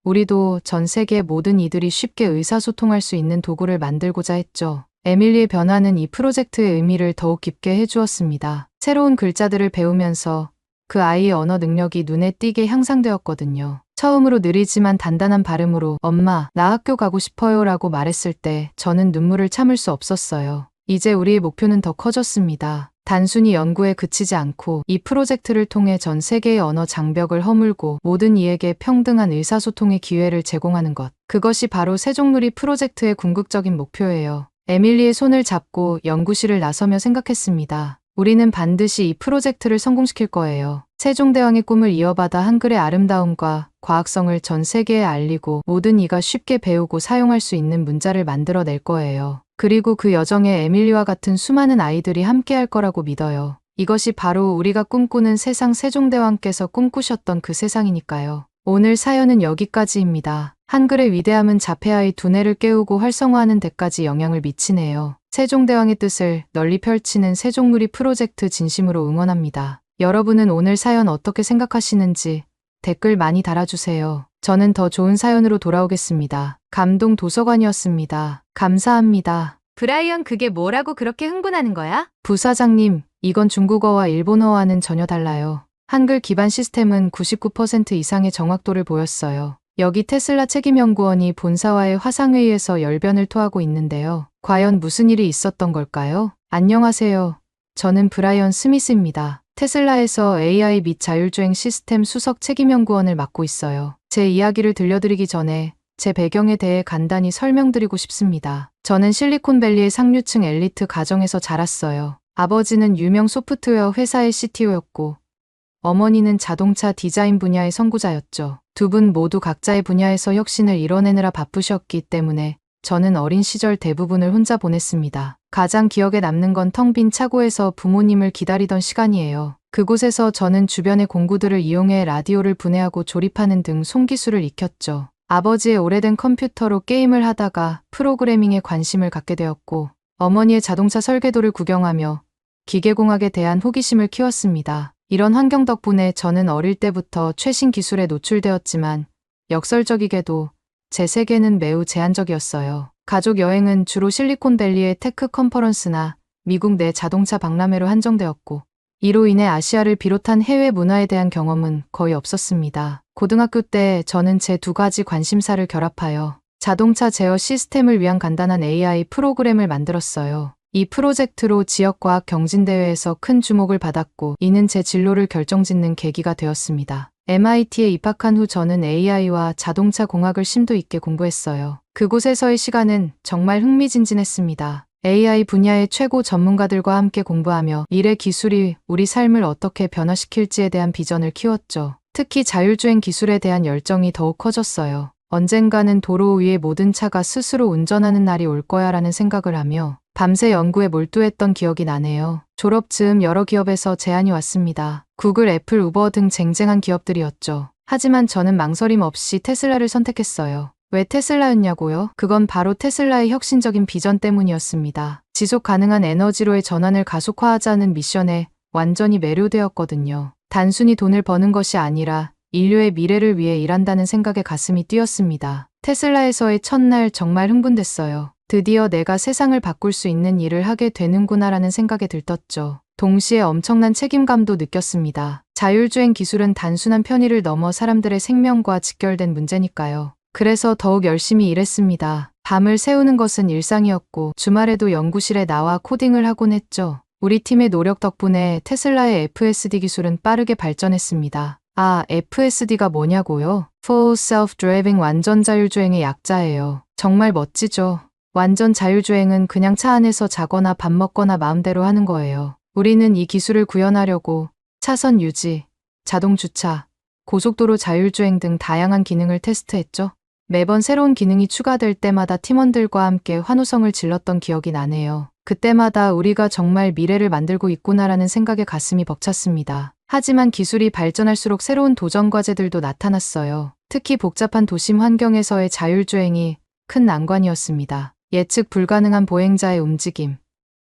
우리도 전 세계 모든 이들이 쉽게 의사소통할 수 있는 도구를 만들고자 했죠. 에밀리의 변화는 이 프로젝트의 의미를 더욱 깊게 해주었습니다. 새로운 글자들을 배우면서 그 아이의 언어 능력이 눈에 띄게 향상되었거든요. 처음으로 느리지만 단단한 발음으로 엄마, 나 학교 가고 싶어요 라고 말했을 때 저는 눈물을 참을 수 없었어요. 이제 우리의 목표는 더 커졌습니다. 단순히 연구에 그치지 않고 이 프로젝트를 통해 전 세계의 언어 장벽을 허물고 모든 이에게 평등한 의사소통의 기회를 제공하는 것. 그것이 바로 세종누리 프로젝트의 궁극적인 목표예요. 에밀리의 손을 잡고 연구실을 나서며 생각했습니다. 우리는 반드시 이 프로젝트를 성공시킬 거예요. 세종대왕의 꿈을 이어받아 한글의 아름다움과 과학성을 전 세계에 알리고 모든 이가 쉽게 배우고 사용할 수 있는 문자를 만들어낼 거예요. 그리고 그 여정에 에밀리와 같은 수많은 아이들이 함께할 거라고 믿어요. 이것이 바로 우리가 꿈꾸는 세상 세종대왕께서 꿈꾸셨던 그 세상이니까요. 오늘 사연은 여기까지입니다. 한글의 위대함은 자폐아의 두뇌를 깨우고 활성화하는 데까지 영향을 미치네요. 세종대왕의 뜻을 널리 펼치는 세종누리 프로젝트 진심으로 응원합니다. 여러분은 오늘 사연 어떻게 생각하시는지 댓글 많이 달아주세요. 저는 더 좋은 사연으로 돌아오겠습니다. 감동 도서관이었습니다. 감사합니다. 브라이언, 그게 뭐라고 그렇게 흥분하는 거야? 부사장님, 이건 중국어와 일본어와는 전혀 달라요. 한글 기반 시스템은 99% 이상의 정확도를 보였어요. 여기 테슬라 책임연구원이 본사와의 화상회의에서 열변을 토하고 있는데요. 과연 무슨 일이 있었던 걸까요? 안녕하세요. 저는 브라이언 스미스입니다. 테슬라에서 AI 및 자율주행 시스템 수석 책임연구원을 맡고 있어요. 제 이야기를 들려드리기 전에 제 배경에 대해 간단히 설명드리고 싶습니다. 저는 실리콘밸리의 상류층 엘리트 가정에서 자랐어요. 아버지는 유명 소프트웨어 회사의 CTO였고 어머니는 자동차 디자인 분야의 선구자였죠. 두 분 모두 각자의 분야에서 혁신을 이뤄내느라 바쁘셨기 때문에 저는 어린 시절 대부분을 혼자 보냈습니다. 가장 기억에 남는 건 텅 빈 차고에서 부모님을 기다리던 시간이에요. 그곳에서 저는 주변의 공구들을 이용해 라디오를 분해하고 조립하는 등 손기술을 익혔죠. 아버지의 오래된 컴퓨터로 게임을 하다가 프로그래밍에 관심을 갖게 되었고 어머니의 자동차 설계도를 구경하며 기계공학에 대한 호기심을 키웠습니다. 이런 환경 덕분에 저는 어릴 때부터 최신 기술에 노출되었지만 역설적이게도 제 세계는 매우 제한적이었어요. 가족 여행은 주로 실리콘밸리의 테크 컨퍼런스나 미국 내 자동차 박람회로 한정되었고 이로 인해 아시아를 비롯한 해외 문화에 대한 경험은 거의 없었습니다. 고등학교 때 저는 제 두 가지 관심사를 결합하여 자동차 제어 시스템을 위한 간단한 AI 프로그램을 만들었어요. 이 프로젝트로 지역과학 경진대회에서 큰 주목을 받았고 이는 제 진로를 결정짓는 계기가 되었습니다. MIT에 입학한 후 저는 AI와 자동차 공학을 심도 있게 공부했어요. 그곳에서의 시간은 정말 흥미진진했습니다. AI 분야의 최고 전문가들과 함께 공부하며 미래 기술이 우리 삶을 어떻게 변화시킬지에 대한 비전을 키웠죠. 특히 자율주행 기술에 대한 열정이 더욱 커졌어요. 언젠가는 도로 위의 모든 차가 스스로 운전하는 날이 올 거야라는 생각을 하며 밤새 연구에 몰두했던 기억이 나네요. 졸업 즈음 여러 기업에서 제안이 왔습니다. 구글, 애플, 우버 등 쟁쟁한 기업들이었죠. 하지만 저는 망설임 없이 테슬라를 선택했어요. 왜 테슬라였냐고요? 그건 바로 테슬라의 혁신적인 비전 때문이었습니다. 지속 가능한 에너지로의 전환을 가속화하자는 미션에 완전히 매료되었거든요. 단순히 돈을 버는 것이 아니라 인류의 미래를 위해 일한다는 생각에 가슴이 뛰었습니다. 테슬라에서의 첫날 정말 흥분됐어요. 드디어 내가 세상을 바꿀 수 있는 일을 하게 되는구나라는 생각에 들떴죠. 동시에 엄청난 책임감도 느꼈습니다. 자율주행 기술은 단순한 편의를 넘어 사람들의 생명과 직결된 문제니까요. 그래서 더욱 열심히 일했습니다. 밤을 새우는 것은 일상이었고 주말에도 연구실에 나와 코딩을 하곤 했죠. 우리 팀의 노력 덕분에 테슬라의 FSD 기술은 빠르게 발전했습니다. 아, FSD가 뭐냐고요? Full Self-Driving 완전 자율주행의 약자예요. 정말 멋지죠? 완전 자율주행은 그냥 차 안에서 자거나 밥 먹거나 마음대로 하는 거예요. 우리는 이 기술을 구현하려고 차선 유지, 자동 주차, 고속도로 자율주행 등 다양한 기능을 테스트했죠. 매번 새로운 기능이 추가될 때마다 팀원들과 함께 환호성을 질렀던 기억이 나네요. 그때마다 우리가 정말 미래를 만들고 있구나라는 생각에 가슴이 벅찼습니다. 하지만 기술이 발전할수록 새로운 도전 과제들도 나타났어요. 특히 복잡한 도심 환경에서의 자율주행이 큰 난관이었습니다. 예측 불가능한 보행자의 움직임,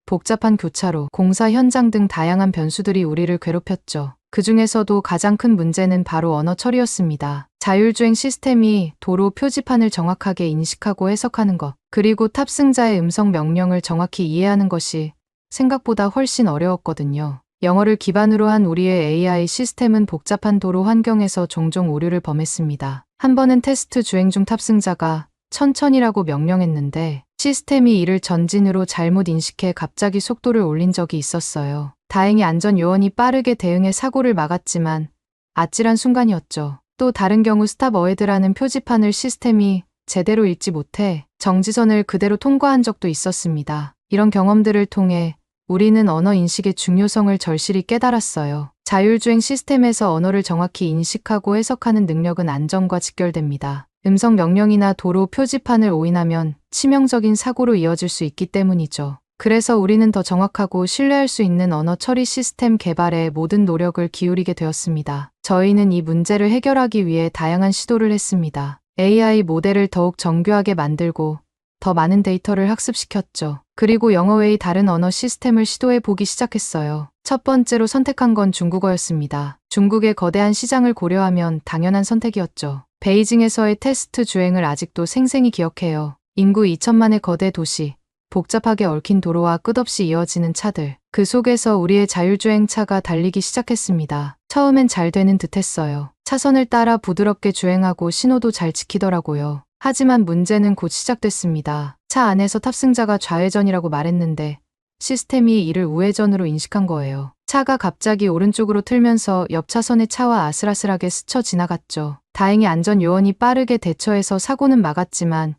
복잡한 교차로, 공사 현장 등 다양한 변수들이 우리를 괴롭혔죠. 그 중에서도 가장 큰 문제는 바로 언어 처리였습니다. 자율주행 시스템이 도로 표지판을 정확하게 인식하고 해석하는 것, 그리고 탑승자의 음성 명령을 정확히 이해하는 것이 생각보다 훨씬 어려웠거든요. 영어를 기반으로 한 우리의 AI 시스템은 복잡한 도로 환경에서 종종 오류를 범했습니다. 한 번은 테스트 주행 중 탑승자가 천천히라고 명령했는데 시스템이 이를 전진으로 잘못 인식해 갑자기 속도를 올린 적이 있었어요. 다행히 안전 요원이 빠르게 대응해 사고를 막았지만 아찔한 순간이었죠. 또 다른 경우 스탑 어헤드라는 표지판을 시스템이 제대로 읽지 못해 정지선을 그대로 통과한 적도 있었습니다. 이런 경험들을 통해 우리는 언어 인식의 중요성을 절실히 깨달았어요. 자율주행 시스템에서 언어를 정확히 인식하고 해석하는 능력은 안전과 직결됩니다. 음성 명령이나 도로 표지판을 오인하면 치명적인 사고로 이어질 수 있기 때문이죠. 그래서 우리는 더 정확하고 신뢰할 수 있는 언어 처리 시스템 개발에 모든 노력을 기울이게 되었습니다. 저희는 이 문제를 해결하기 위해 다양한 시도를 했습니다. AI 모델을 더욱 정교하게 만들고 더 많은 데이터를 학습시켰죠. 그리고 영어 외의 다른 언어 시스템을 시도해 보기 시작했어요. 첫 번째로 선택한 건 중국어였습니다. 중국의 거대한 시장을 고려하면 당연한 선택이었죠. 베이징에서의 테스트 주행을 아직도 생생히 기억해요. 인구 2천만의 거대 도시, 복잡하게 얽힌 도로와 끝없이 이어지는 차들. 그 속에서 우리의 자율주행차가 달리기 시작했습니다. 처음엔 잘 되는 듯 했어요. 차선을 따라 부드럽게 주행하고 신호도 잘 지키더라고요. 하지만 문제는 곧 시작됐습니다. 차 안에서 탑승자가 좌회전이라고 말했는데 시스템이 이를 우회전으로 인식한 거예요. 차가 갑자기 오른쪽으로 틀면서 옆 차선의 차와 아슬아슬하게 스쳐 지나갔죠. 다행히 안전 요원이 빠르게 대처해서 사고는 막았지만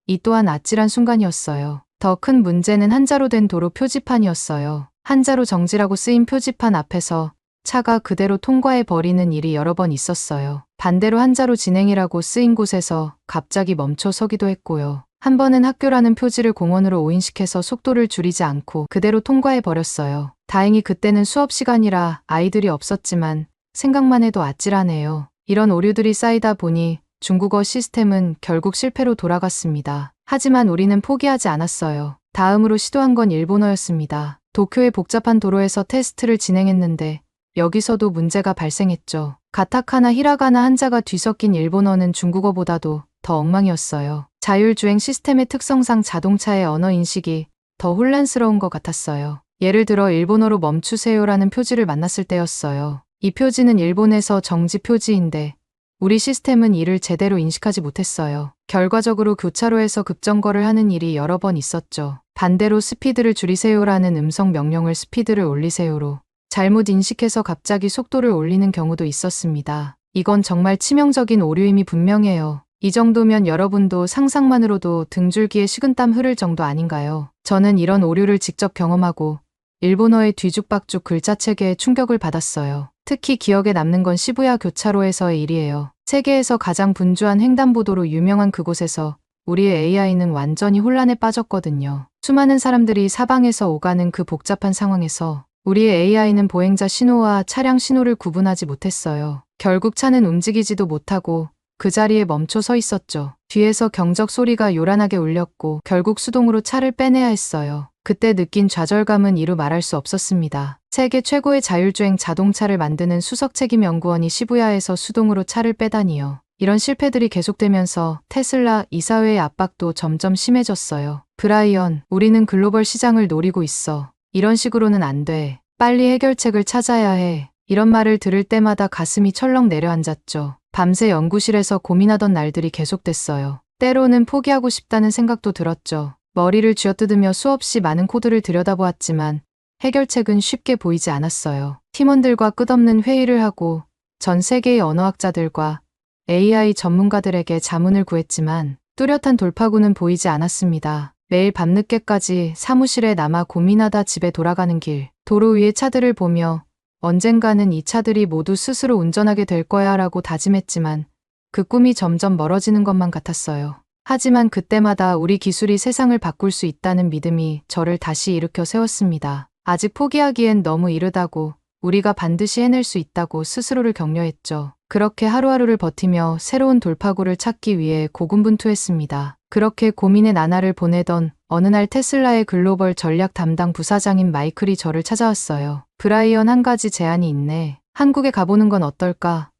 이 또한 아찔한 순간이었어요. 더 큰 문제는 한자로 된 도로 표지판이었어요. 한자로 정지라고 쓰인 표지판 앞에서 차가 그대로 통과해 버리는 일이 여러 번 있었어요. 반대로 한자로 진행이라고 쓰인 곳에서 갑자기 멈춰 서기도 했고요. 한 번은 학교라는 표지를 공원으로 오인시켜서 속도를 줄이지 않고 그대로 통과해 버렸어요. 다행히 그때는 수업 시간이라 아이들이 없었지만 생각만 해도 아찔하네요. 이런 오류들이 쌓이다 보니 중국어 시스템은 결국 실패로 돌아갔습니다. 하지만 우리는 포기하지 않았어요. 다음으로 시도한 건 일본어였습니다. 도쿄의 복잡한 도로에서 테스트를 진행했는데 여기서도 문제가 발생했죠. 가타카나 히라가나 한자가 뒤섞인 일본어는 중국어보다도 더 엉망이었어요. 자율주행 시스템의 특성상 자동차의 언어 인식이 더 혼란스러운 것 같았어요. 예를 들어 일본어로 멈추세요라는 표지를 만났을 때였어요. 이 표지는 일본에서 정지 표지인데 우리 시스템은 이를 제대로 인식하지 못했어요. 결과적으로 교차로에서 급정거를 하는 일이 여러 번 있었죠. 반대로 스피드를 줄이세요라는 음성 명령을 스피드를 올리세요로 잘못 인식해서 갑자기 속도를 올리는 경우도 있었습니다. 이건 정말 치명적인 오류임이 분명해요. 이 정도면 여러분도 상상만으로도 등줄기에 식은땀 흐를 정도 아닌가요? 저는 이런 오류를 직접 경험하고 일본어의 뒤죽박죽 글자체계에 충격을 받았어요. 특히 기억에 남는 건 시부야 교차로에서의 일이에요. 세계에서 가장 분주한 횡단보도로 유명한 그곳에서 우리의 AI는 완전히 혼란에 빠졌거든요. 수많은 사람들이 사방에서 오가는 그 복잡한 상황에서 우리의 AI는 보행자 신호와 차량 신호를 구분하지 못했어요. 결국 차는 움직이지도 못하고 그 자리에 멈춰 서 있었죠. 뒤에서 경적 소리가 요란하게 울렸고 결국 수동으로 차를 빼내야 했어요. 그때 느낀 좌절감은 이루 말할 수 없었습니다. 세계 최고의 자율주행 자동차를 만드는 수석책임연구원이 시부야에서 수동으로 차를 빼다니요. 이런 실패들이 계속되면서 테슬라 이사회의 압박도 점점 심해졌어요. 브라이언, 우리는 글로벌 시장을 노리고 있어. 이런 식으로는 안 돼. 빨리 해결책을 찾아야 해. 이런 말을 들을 때마다 가슴이 철렁 내려앉았죠. 밤새 연구실에서 고민하던 날들이 계속됐어요. 때로는 포기하고 싶다는 생각도 들었죠. 머리를 쥐어뜯으며 수없이 많은 코드를 들여다보았지만 해결책은 쉽게 보이지 않았어요. 팀원들과 끝없는 회의를 하고 전 세계의 언어학자들과 AI 전문가들에게 자문을 구했지만 뚜렷한 돌파구는 보이지 않았습니다. 매일 밤늦게까지 사무실에 남아 고민하다 집에 돌아가는 길, 도로 위의 차들을 보며 언젠가는 이 차들이 모두 스스로 운전하게 될 거야 라고 다짐했지만 그 꿈이 점점 멀어지는 것만 같았어요. 하지만 그때마다 우리 기술이 세상을 바꿀 수 있다는 믿음이 저를 다시 일으켜 세웠습니다. 아직 포기하기엔 너무 이르다고, 우리가 반드시 해낼 수 있다고 스스로를 격려했죠. 그렇게 하루하루를 버티며 새로운 돌파구를 찾기 위해 고군분투했습니다. 그렇게 고민의 나날을 보내던 어느 날 테슬라의 글로벌 전략 담당 부사장인 마이클이 저를 찾아왔어요. 브라이언, 한 가지 제안이 있네. 한국에 가보는 건 어떨까?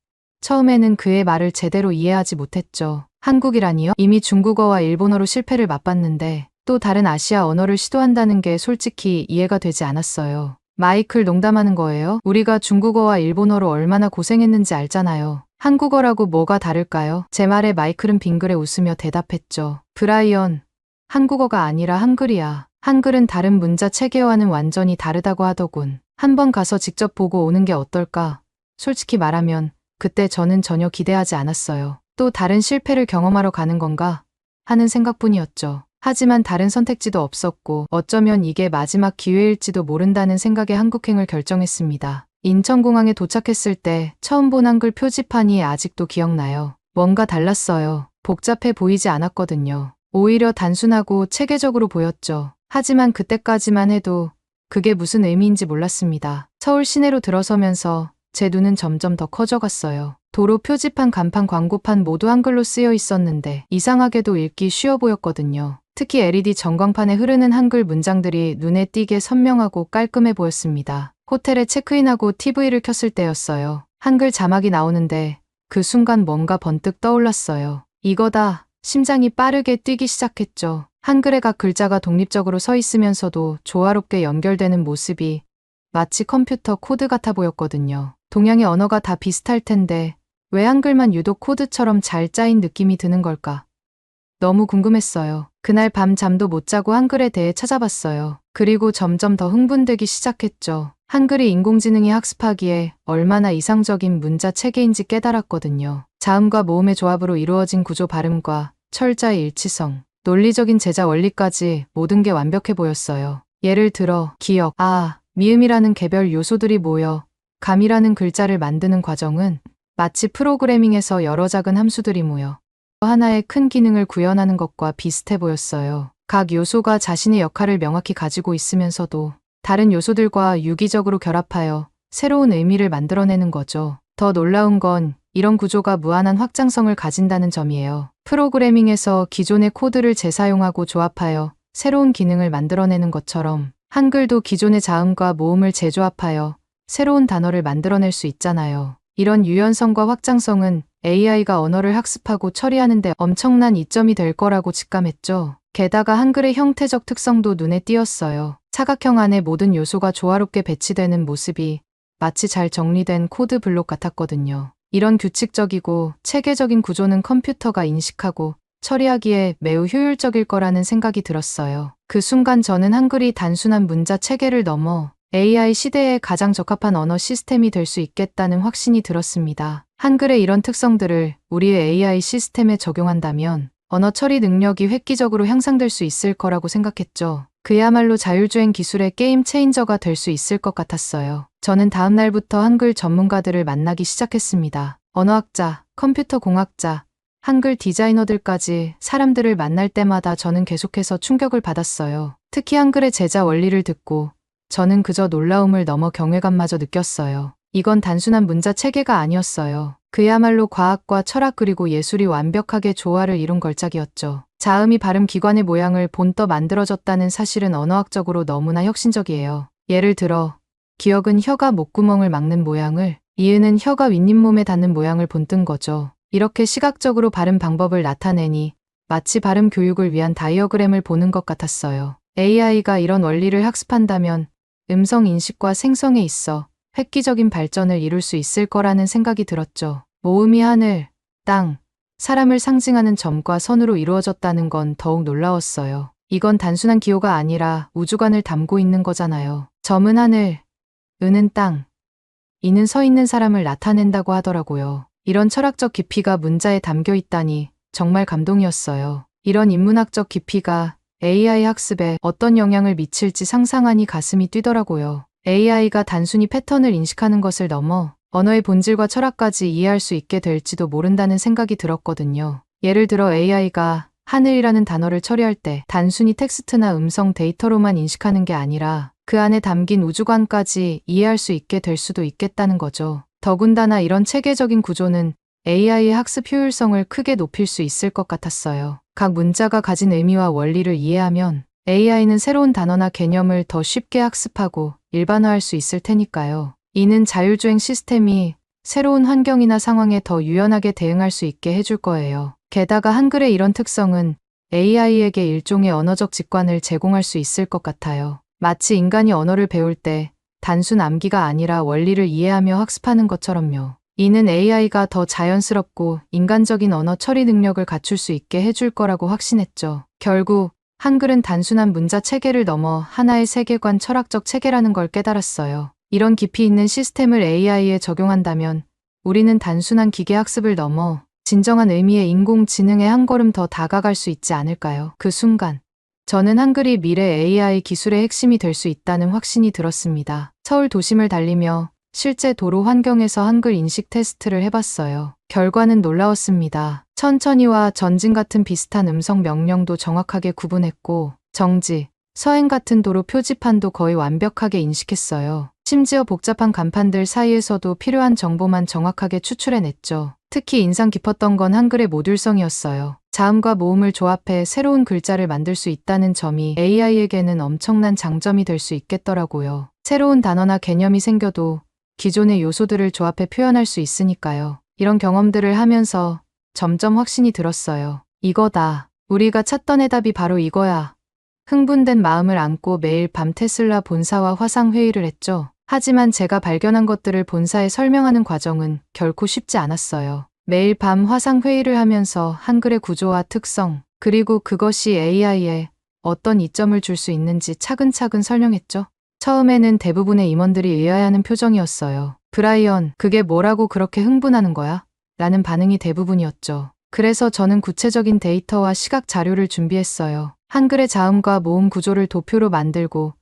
처음에는 그의 말을 제대로 이해하지 못했죠. 한국이라니요? 이미 중국어와 일본어로 실패를 맛봤는데 또 다른 아시아 언어를 시도한다는 게 솔직히 이해가 되지 않았어요. 마이클, 농담하는 거예요? 우리가 중국어와 일본어로 얼마나 고생했는지 알잖아요. 한국어라고 뭐가 다를까요? 제 말에 마이클은 빙그레 웃으며 대답했죠. 브라이언, 한국어가 아니라 한글이야. 한글은 다른 문자 체계와는 완전히 다르다고 하더군. 한번 가서 직접 보고 오는 게 어떨까? 솔직히 말하면 그때 저는 전혀 기대하지 않았어요. 또 다른 실패를 경험하러 가는 건가? 하는 생각뿐이었죠. 하지만 다른 선택지도 없었고 어쩌면 이게 마지막 기회일지도 모른다는 생각에 한국행을 결정했습니다. 인천공항에 도착했을 때 처음 본 한글 표지판이 아직도 기억나요. 뭔가 달랐어요. 복잡해 보이지 않았거든요. 오히려 단순하고 체계적으로 보였죠. 하지만 그때까지만 해도 그게 무슨 의미인지 몰랐습니다. 서울 시내로 들어서면서 제 눈은 점점 더 커져갔어요. 도로 표지판, 간판, 광고판 모두 한글로 쓰여 있었는데 이상하게도 읽기 쉬워 보였거든요. 특히 LED 전광판에 흐르는 한글 문장들이 눈에 띄게 선명하고 깔끔해 보였습니다. 호텔에 체크인하고 TV를 켰을 때였어요. 한글 자막이 나오는데 그 순간 뭔가 번뜩 떠올랐어요. 이거다. 심장이 빠르게 뛰기 시작했죠. 한글의 각 글자가 독립적으로 서 있으면서도 조화롭게 연결되는 모습이 마치 컴퓨터 코드 같아 보였거든요. 동양의 언어가 다 비슷할 텐데 왜 한글만 유독 코드처럼 잘 짜인 느낌이 드는 걸까? 너무 궁금했어요. 그날 밤 잠도 못 자고 한글에 대해 찾아봤어요. 그리고 점점 더 흥분되기 시작했죠. 한글이 인공지능이 학습하기에 얼마나 이상적인 문자 체계인지 깨달았거든요. 자음과 모음의 조합으로 이루어진 구조, 발음과 철자의 일치성, 논리적인 제자 원리까지 모든 게 완벽해 보였어요. 예를 들어 기역, 미음이라는 개별 요소들이 모여 감이라는 글자를 만드는 과정은 마치 프로그래밍에서 여러 작은 함수들이 모여 하나의 큰 기능을 구현하는 것과 비슷해 보였어요. 각 요소가 자신의 역할을 명확히 가지고 있으면서도 다른 요소들과 유기적으로 결합하여 새로운 의미를 만들어내는 거죠. 더 놀라운 건 이런 구조가 무한한 확장성을 가진다는 점이에요. 프로그래밍에서 기존의 코드를 재사용하고 조합하여 새로운 기능을 만들어내는 것처럼 한글도 기존의 자음과 모음을 재조합하여 새로운 단어를 만들어낼 수 있잖아요. 이런 유연성과 확장성은 AI가 언어를 학습하고 처리하는 데 엄청난 이점이 될 거라고 직감했죠. 게다가 한글의 형태적 특성도 눈에 띄었어요. 사각형 안에 모든 요소가 조화롭게 배치되는 모습이 마치 잘 정리된 코드 블록 같았거든요. 이런 규칙적이고 체계적인 구조는 컴퓨터가 인식하고 처리하기에 매우 효율적일 거라는 생각이 들었어요. 그 순간 저는 한글이 단순한 문자 체계를 넘어 AI 시대에 가장 적합한 언어 시스템이 될 수 있겠다는 확신이 들었습니다. 한글의 이런 특성들을 우리의 AI 시스템에 적용한다면 언어 처리 능력이 획기적으로 향상될 수 있을 거라고 생각했죠. 그야말로 자율주행 기술의 게임 체인저가 될 수 있을 것 같았어요. 저는 다음 날부터 한글 전문가들을 만나기 시작했습니다. 언어학자, 컴퓨터 공학자, 한글 디자이너들까지 사람들을 만날 때마다 저는 계속해서 충격을 받았어요. 특히 한글의 제자 원리를 듣고 저는 그저 놀라움을 넘어 경외감마저 느꼈어요. 이건 단순한 문자 체계가 아니었어요. 그야말로 과학과 철학 그리고 예술이 완벽하게 조화를 이룬 걸작이었죠. 자음이 발음 기관의 모양을 본떠 만들어졌다는 사실은 언어학적으로 너무나 혁신적이에요. 예를 들어 기역은 혀가 목구멍을 막는 모양을, 이은은 혀가 윗잇몸에 닿는 모양을 본뜬 거죠. 이렇게 시각적으로 발음 방법을 나타내니 마치 발음 교육을 위한 다이어그램을 보는 것 같았어요. AI가 이런 원리를 학습한다면 음성 인식과 생성에 있어 획기적인 발전을 이룰 수 있을 거라는 생각이 들었죠. 모음이 하늘, 땅, 사람을 상징하는 점과 선으로 이루어졌다는 건 더욱 놀라웠어요. 이건 단순한 기호가 아니라 우주관을 담고 있는 거잖아요. 점은 하늘, 은은 땅, 이는 서 있는 사람을 나타낸다고 하더라고요. 이런 철학적 깊이가 문자에 담겨 있다니 정말 감동이었어요. 이런 인문학적 깊이가 AI 학습에 어떤 영향을 미칠지 상상하니 가슴이 뛰더라고요. AI가 단순히 패턴을 인식하는 것을 넘어 언어의 본질과 철학까지 이해할 수 있게 될지도 모른다는 생각이 들었거든요. 예를 들어 AI가 하늘이라는 단어를 처리할 때 단순히 텍스트나 음성 데이터로만 인식하는 게 아니라 그 안에 담긴 우주관까지 이해할 수 있게 될 수도 있겠다는 거죠. 더군다나 이런 체계적인 구조는 AI의 학습 효율성을 크게 높일 수 있을 것 같았어요. 각 문자가 가진 의미와 원리를 이해하면 AI는 새로운 단어나 개념을 더 쉽게 학습하고 일반화할 수 있을 테니까요. 이는 자율주행 시스템이 새로운 환경이나 상황에 더 유연하게 대응할 수 있게 해줄 거예요. 게다가 한글의 이런 특성은 AI에게 일종의 언어적 직관을 제공할 수 있을 것 같아요. 마치 인간이 언어를 배울 때 단순 암기가 아니라 원리를 이해하며 학습하는 것처럼요. 이는 AI가 더 자연스럽고 인간적인 언어 처리 능력을 갖출 수 있게 해줄 거라고 확신했죠. 결국 한글은 단순한 문자 체계를 넘어 하나의 세계관 철학적 체계라는 걸 깨달았어요. 이런 깊이 있는 시스템을 AI에 적용한다면 우리는 단순한 기계 학습을 넘어 진정한 의미의 인공지능에 한 걸음 더 다가갈 수 있지 않을까요? 그 순간 저는 한글이 미래 AI 기술의 핵심이 될 수 있다는 확신이 들었습니다. 서울 도심을 달리며 실제 도로 환경에서 한글 인식 테스트를 해봤어요. 결과는 놀라웠습니다. 천천히와 전진 같은 비슷한 음성 명령도 정확하게 구분했고 정지, 서행 같은 도로 표지판도 거의 완벽하게 인식했어요. 심지어 복잡한 간판들 사이에서도 필요한 정보만 정확하게 추출해냈죠. 특히 인상 깊었던 건 한글의 모듈성이었어요. 자음과 모음을 조합해 새로운 글자를 만들 수 있다는 점이 AI에게는 엄청난 장점이 될 수 있겠더라고요. 새로운 단어나 개념이 생겨도 기존의 요소들을 조합해 표현할 수 있으니까요. 이런 경험들을 하면서 점점 확신이 들었어요. 이거다. 우리가 찾던 해답이 바로 이거야. 흥분된 마음을 안고 매일 밤 테슬라 본사와 화상 회의를 했죠. 하지만 제가 발견한 것들을 본사에 설명하는 과정은 결코 쉽지 않았어요. 매일 밤 화상 회의를 하면서 한글의 구조와 특성, 그리고 그것이 AI에 어떤 이점을 줄 수 있는지 차근차근 설명했죠. 처음에는 대부분의 임원들이 의아해하는 표정이었어요. 브라이언, 그게 뭐라고 그렇게 흥분하는 거야? 라는 반응이 대부분이었죠. 그래서 저는 구체적인 데이터와 시각 자료를 준비했어요. 한글의 자음과 모음 구조를 도표로 만들고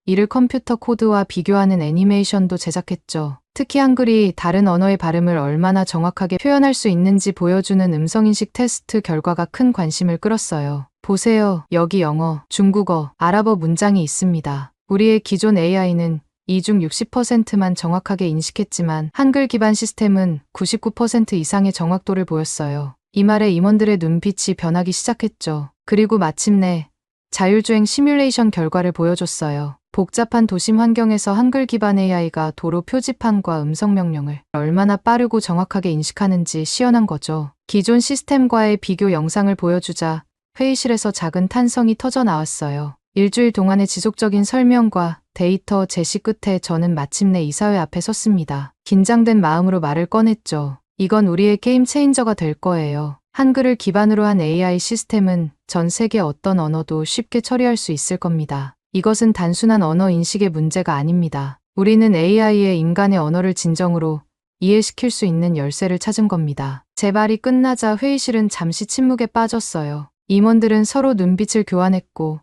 이를 컴퓨터 코드와 비교하는 애니메이션도 제작했죠. 특히 한글이 다른 언어의 발음을 얼마나 정확하게 표현할 수 있는지 보여주는 음성인식 테스트 결과가 큰 관심을 끌었어요. 보세요. 여기 영어, 중국어, 아랍어 문장이 있습니다. 우리의 기존 AI는 이 중 60%만 정확하게 인식했지만 한글 기반 시스템은 99% 이상의 정확도를 보였어요. 이 말에 임원들의 눈빛이 변하기 시작했죠. 그리고 마침내 자율주행 시뮬레이션 결과를 보여줬어요. 복잡한 도심 환경에서 한글 기반 AI가 도로 표지판과 음성 명령을 얼마나 빠르고 정확하게 인식하는지 시연한 거죠. 기존 시스템과의 비교 영상을 보여주자 회의실에서 작은 탄성이 터져 나왔어요. 일주일 동안의 지속적인 설명과 데이터 제시 끝에 저는 마침내 이사회 앞에 섰습니다. 긴장된 마음으로 말을 꺼냈죠. 이건 우리의 게임 체인저가 될 거예요. 한글을 기반으로 한 AI 시스템은 전 세계 어떤 언어도 쉽게 처리할 수 있을 겁니다. 이것은 단순한 언어 인식의 문제가 아닙니다. 우리는 AI의 인간의 언어를 진정으로 이해시킬 수 있는 열쇠를 찾은 겁니다. 제 말이 끝나자 회의실은 잠시 침묵에 빠졌어요. 임원들은 서로 눈빛을 교환했고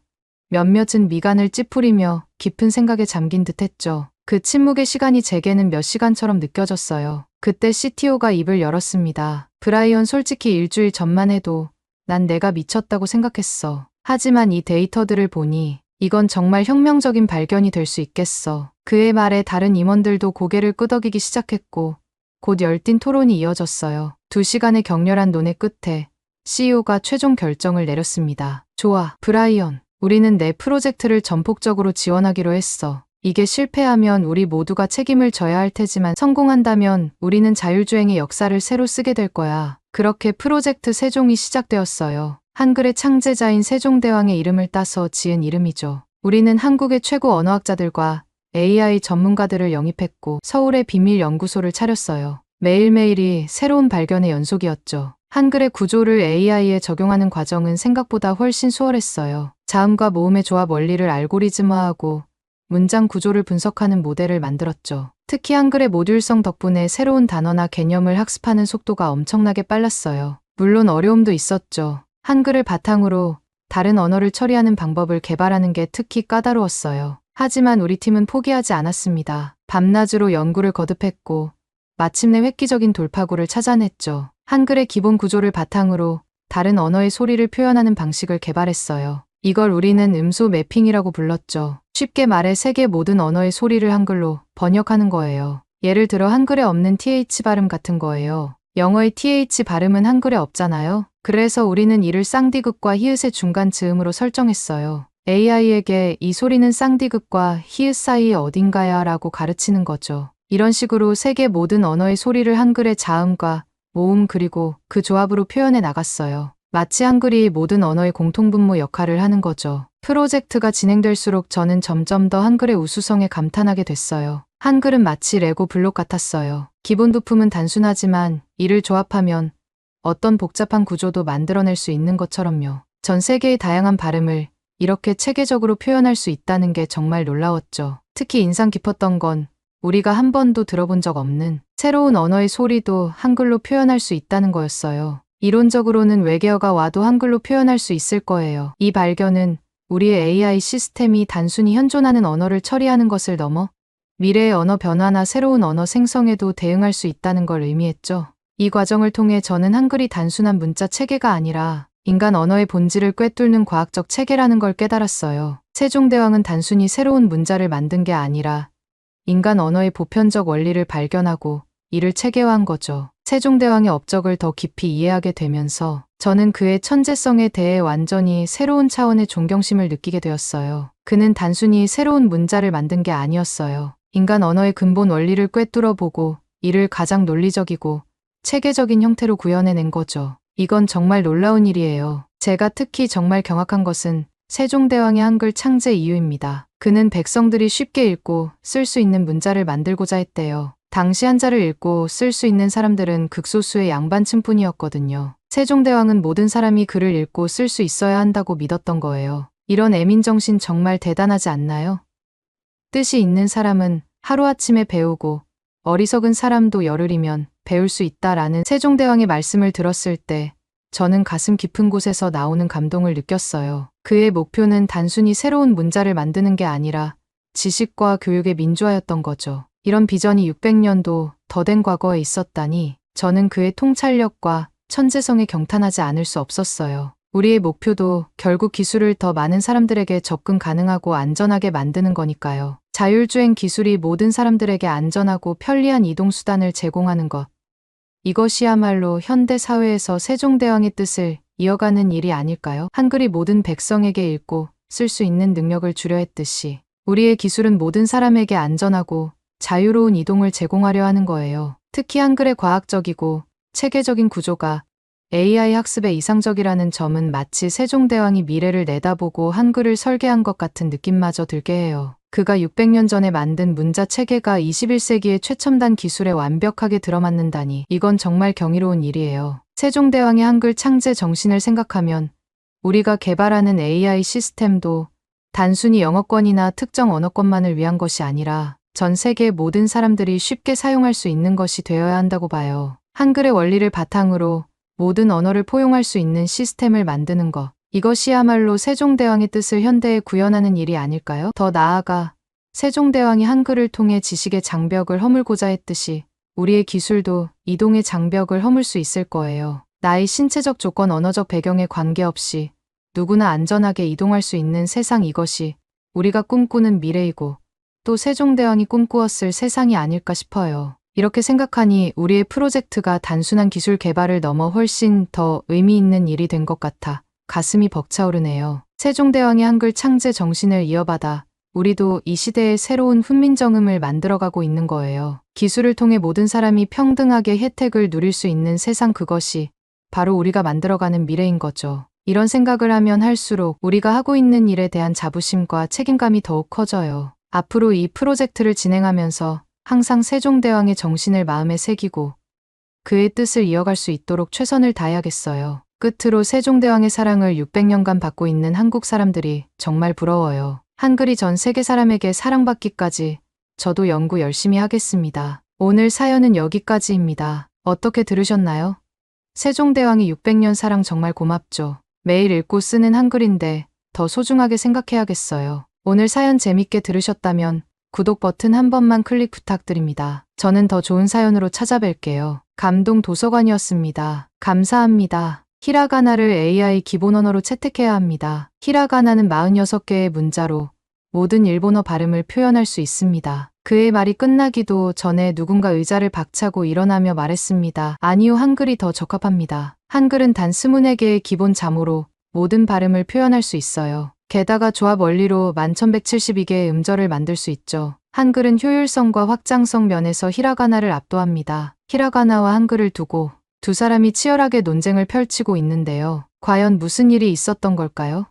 몇몇은 미간을 찌푸리며 깊은 생각에 잠긴 듯 했죠. 그 침묵의 시간이 제게는 몇 시간처럼 느껴졌어요. 그때 CTO가 입을 열었습니다. 브라이언, 솔직히 일주일 전만 해도 난 내가 미쳤다고 생각했어. 하지만 이 데이터들을 보니 이건 정말 혁명적인 발견이 될 수 있겠어. 그의 말에 다른 임원들도 고개를 끄덕이기 시작했고 곧 열띤 토론이 이어졌어요. 2시간의 격렬한 논의 끝에 CEO가 최종 결정을 내렸습니다. 좋아, 브라이언. 우리는 내 프로젝트를 전폭적으로 지원하기로 했어. 이게 실패하면 우리 모두가 책임을 져야 할 테지만 성공한다면 우리는 자율주행의 역사를 새로 쓰게 될 거야. 그렇게 프로젝트 세종이 시작되었어요. 한글의 창제자인 세종대왕의 이름을 따서 지은 이름이죠. 우리는 한국의 최고 언어학자들과 AI 전문가들을 영입했고 서울의 비밀 연구소를 차렸어요. 매일매일이 새로운 발견의 연속이었죠. 한글의 구조를 AI에 적용하는 과정은 생각보다 훨씬 수월했어요. 자음과 모음의 조합 원리를 알고리즘화하고 문장 구조를 분석하는 모델을 만들었죠. 특히 한글의 모듈성 덕분에 새로운 단어나 개념을 학습하는 속도가 엄청나게 빨랐어요. 물론 어려움도 있었죠. 한글을 바탕으로 다른 언어를 처리하는 방법을 개발하는 게 특히 까다로웠어요. 하지만 우리 팀은 포기하지 않았습니다. 밤낮으로 연구를 거듭했고 마침내 획기적인 돌파구를 찾아냈죠. 한글의 기본 구조를 바탕으로 다른 언어의 소리를 표현하는 방식을 개발했어요. 이걸 우리는 음소 매핑이라고 불렀죠. 쉽게 말해 세계 모든 언어의 소리를 한글로 번역하는 거예요. 예를 들어 한글에 없는 TH 발음 같은 거예요. 영어의 TH 발음은 한글에 없잖아요. 그래서 우리는 이를 쌍디귿과 히읗의 중간 즈음으로 설정했어요. AI에게 이 소리는 쌍디귿과 히읗 사이에 어딘가야 라고 가르치는 거죠. 이런 식으로 세계 모든 언어의 소리를 한글의 자음과 모음 그리고 그 조합으로 표현해 나갔어요. 마치 한글이 모든 언어의 공통분모 역할을 하는 거죠. 프로젝트가 진행될수록 저는 점점 더 한글의 우수성에 감탄하게 됐어요. 한글은 마치 레고 블록 같았어요. 기본 부품은 단순하지만 이를 조합하면 어떤 복잡한 구조도 만들어낼 수 있는 것처럼요. 전 세계의 다양한 발음을 이렇게 체계적으로 표현할 수 있다는 게 정말 놀라웠죠. 특히 인상 깊었던 건 우리가 한 번도 들어본 적 없는 새로운 언어의 소리도 한글로 표현할 수 있다는 거였어요. 이론적으로는 외계어가 와도 한글로 표현할 수 있을 거예요. 이 발견은 우리의 AI 시스템이 단순히 현존하는 언어를 처리하는 것을 넘어 미래의 언어 변화나 새로운 언어 생성에도 대응할 수 있다는 걸 의미했죠. 이 과정을 통해 저는 한글이 단순한 문자 체계가 아니라 인간 언어의 본질을 꿰뚫는 과학적 체계라는 걸 깨달았어요. 세종대왕은 단순히 새로운 문자를 만든 게 아니라 인간 언어의 보편적 원리를 발견하고 이를 체계화한 거죠. 세종대왕의 업적을 더 깊이 이해하게 되면서 저는 그의 천재성에 대해 완전히 새로운 차원의 존경심을 느끼게 되었어요. 그는 단순히 새로운 문자를 만든 게 아니었어요. 인간 언어의 근본 원리를 꿰뚫어 보고 이를 가장 논리적이고 체계적인 형태로 구현해낸 거죠. 이건 정말 놀라운 일이에요. 제가 특히 정말 경악한 것은 세종대왕의 한글 창제 이유입니다. 그는 백성들이 쉽게 읽고 쓸 수 있는 문자를 만들고자 했대요. 당시 한자를 읽고 쓸 수 있는 사람들은 극소수의 양반층뿐이었거든요. 세종대왕은 모든 사람이 글을 읽고 쓸 수 있어야 한다고 믿었던 거예요. 이런 애민정신 정말 대단하지 않나요? 뜻이 있는 사람은 하루아침에 배우고 어리석은 사람도 열흘이면 배울 수 있다라는 세종대왕의 말씀을 들었을 때 저는 가슴 깊은 곳에서 나오는 감동을 느꼈어요. 그의 목표는 단순히 새로운 문자를 만드는 게 아니라 지식과 교육의 민주화였던 거죠. 이런 비전이 600년도 더된 과거에 있었다니 저는 그의 통찰력과 천재성에 경탄하지 않을 수 없었어요. 우리의 목표도 결국 기술을 더 많은 사람들에게 접근 가능하고 안전하게 만드는 거니까요. 자율주행 기술이 모든 사람들에게 안전하고 편리한 이동수단을 제공하는 것. 이것이야말로 현대 사회에서 세종대왕의 뜻을 이어가는 일이 아닐까요? 한글이 모든 백성에게 읽고 쓸 수 있는 능력을 주려 했듯이 우리의 기술은 모든 사람에게 안전하고 자유로운 이동을 제공하려 하는 거예요. 특히 한글의 과학적이고 체계적인 구조가 AI 학습에 이상적이라는 점은 마치 세종대왕이 미래를 내다보고 한글을 설계한 것 같은 느낌마저 들게 해요. 그가 600년 전에 만든 문자 체계가 21세기의 최첨단 기술에 완벽하게 들어맞는다니 이건 정말 경이로운 일이에요. 세종대왕의 한글 창제 정신을 생각하면 우리가 개발하는 AI 시스템도 단순히 영어권이나 특정 언어권만을 위한 것이 아니라 전 세계 모든 사람들이 쉽게 사용할 수 있는 것이 되어야 한다고 봐요. 한글의 원리를 바탕으로 모든 언어를 포용할 수 있는 시스템을 만드는 것. 이것이야말로 세종대왕의 뜻을 현대에 구현하는 일이 아닐까요? 더 나아가 세종대왕이 한글을 통해 지식의 장벽을 허물고자 했듯이 우리의 기술도 이동의 장벽을 허물 수 있을 거예요. 나의 신체적 조건, 언어적 배경에 관계없이 누구나 안전하게 이동할 수 있는 세상, 이것이 우리가 꿈꾸는 미래이고 또 세종대왕이 꿈꾸었을 세상이 아닐까 싶어요. 이렇게 생각하니 우리의 프로젝트가 단순한 기술 개발을 넘어 훨씬 더 의미 있는 일이 된 것 같아 가슴이 벅차오르네요. 세종대왕의 한글 창제 정신을 이어받아 우리도 이 시대의 새로운 훈민정음을 만들어가고 있는 거예요. 기술을 통해 모든 사람이 평등하게 혜택을 누릴 수 있는 세상, 그것이 바로 우리가 만들어가는 미래인 거죠. 이런 생각을 하면 할수록 우리가 하고 있는 일에 대한 자부심과 책임감이 더욱 커져요. 앞으로 이 프로젝트를 진행하면서 항상 세종대왕의 정신을 마음에 새기고 그의 뜻을 이어갈 수 있도록 최선을 다해야겠어요. 끝으로 세종대왕의 사랑을 600년간 받고 있는 한국 사람들이 정말 부러워요. 한글이 전 세계 사람에게 사랑받기까지 저도 연구 열심히 하겠습니다. 오늘 사연은 여기까지입니다. 어떻게 들으셨나요? 세종대왕이 600년 사랑 정말 고맙죠. 매일 읽고 쓰는 한글인데 더 소중하게 생각해야겠어요. 오늘 사연 재밌게 들으셨다면 구독 버튼 한 번만 클릭 부탁드립니다. 저는 더 좋은 사연으로 찾아뵐게요. 감동 도서관이었습니다. 감사합니다. 히라가나를 AI 기본 언어로 채택해야 합니다. 히라가나는 46개의 문자로 모든 일본어 발음을 표현할 수 있습니다. 그의 말이 끝나기도 전에 누군가 의자를 박차고 일어나며 말했습니다. 아니요, 한글이 더 적합합니다. 한글은 단 24개의 기본 자모로 모든 발음을 표현할 수 있어요. 게다가 조합 원리로 1172개의 음절을 만들 수 있죠. 한글은 효율성과 확장성 면에서 히라가나를 압도합니다. 히라가나와 한글을 두고 두 사람이 치열하게 논쟁을 펼치고 있는데요. 과연 무슨 일이 있었던 걸까요?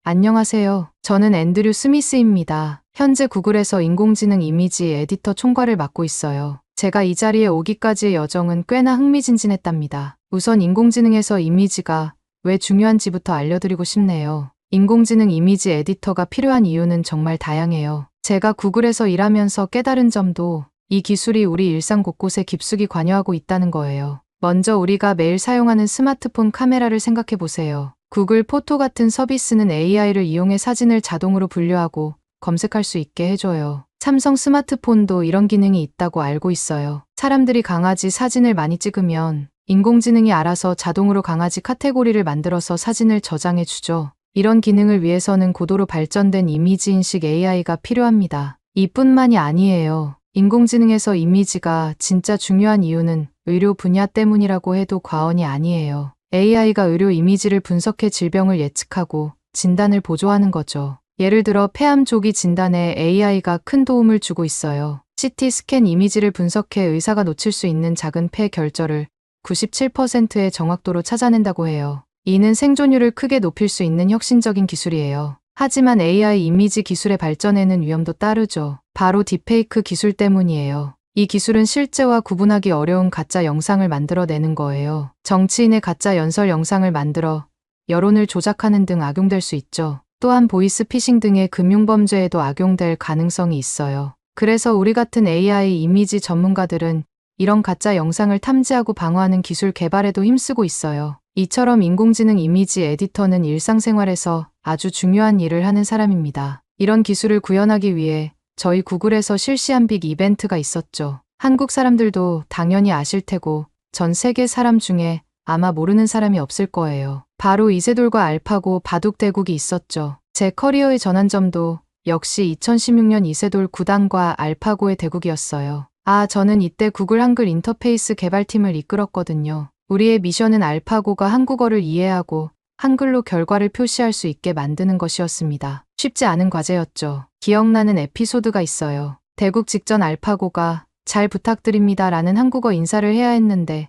안녕하세요. 저는 앤드류 스미스입니다. 현재 구글에서 인공지능 이미지 에디터 총괄을 맡고 있어요. 제가 이 자리에 오기까지의 여정은 꽤나 흥미진진했답니다. 우선 인공지능에서 이미지가 왜 중요한지부터 알려드리고 싶네요. 인공지능 이미지 에디터가 필요한 이유는 정말 다양해요. 제가 구글에서 일하면서 깨달은 점도 이 기술이 우리 일상 곳곳에 깊숙이 관여하고 있다는 거예요. 먼저 우리가 매일 사용하는 스마트폰 카메라를 생각해 보세요. 구글 포토 같은 서비스는 AI를 이용해 사진을 자동으로 분류하고 검색할 수 있게 해줘요. 삼성 스마트폰도 이런 기능이 있다고 알고 있어요. 사람들이 강아지 사진을 많이 찍으면 인공지능이 알아서 자동으로 강아지 카테고리를 만들어서 사진을 저장해 주죠. 이런 기능을 위해서는 고도로 발전된 이미지 인식 AI가 필요합니다. 이뿐만이 아니에요. 인공지능에서 이미지가 진짜 중요한 이유는 의료 분야 때문이라고 해도 과언이 아니에요. AI가 의료 이미지를 분석해 질병을 예측하고 진단을 보조하는 거죠. 예를 들어 폐암 조기 진단에 AI가 큰 도움을 주고 있어요. CT 스캔 이미지를 분석해 의사가 놓칠 수 있는 작은 폐 결절을 97%의 정확도로 찾아낸다고 해요. 이는 생존율을 크게 높일 수 있는 혁신적인 기술이에요. 하지만 AI 이미지 기술의 발전에는 위험도 따르죠. 바로 딥페이크 기술 때문이에요. 이 기술은 실제와 구분하기 어려운 가짜 영상을 만들어내는 거예요. 정치인의 가짜 연설 영상을 만들어 여론을 조작하는 등 악용될 수 있죠. 또한 보이스 피싱 등의 금융범죄에도 악용될 가능성이 있어요. 그래서 우리 같은 AI 이미지 전문가들은 이런 가짜 영상을 탐지하고 방어하는 기술 개발에도 힘쓰고 있어요. 이처럼 인공지능 이미지 에디터는 일상생활에서 아주 중요한 일을 하는 사람입니다. 이런 기술을 구현하기 위해 저희 구글에서 실시한 빅 이벤트가 있었죠. 한국 사람들도 당연히 아실 테고 전 세계 사람 중에 아마 모르는 사람이 없을 거예요. 바로 이세돌과 알파고 바둑대국이 있었죠. 제 커리어의 전환점도 역시 2016년 이세돌 구단과 알파고의 대국이었어요. 저는 이때 구글 한글 인터페이스 개발팀을 이끌었거든요. 우리의 미션은 알파고가 한국어를 이해하고 한글로 결과를 표시할 수 있게 만드는 것이었습니다. 쉽지 않은 과제였죠. 기억나는 에피소드가 있어요. 대국 직전 알파고가 잘 부탁드립니다 라는 한국어 인사를 해야 했는데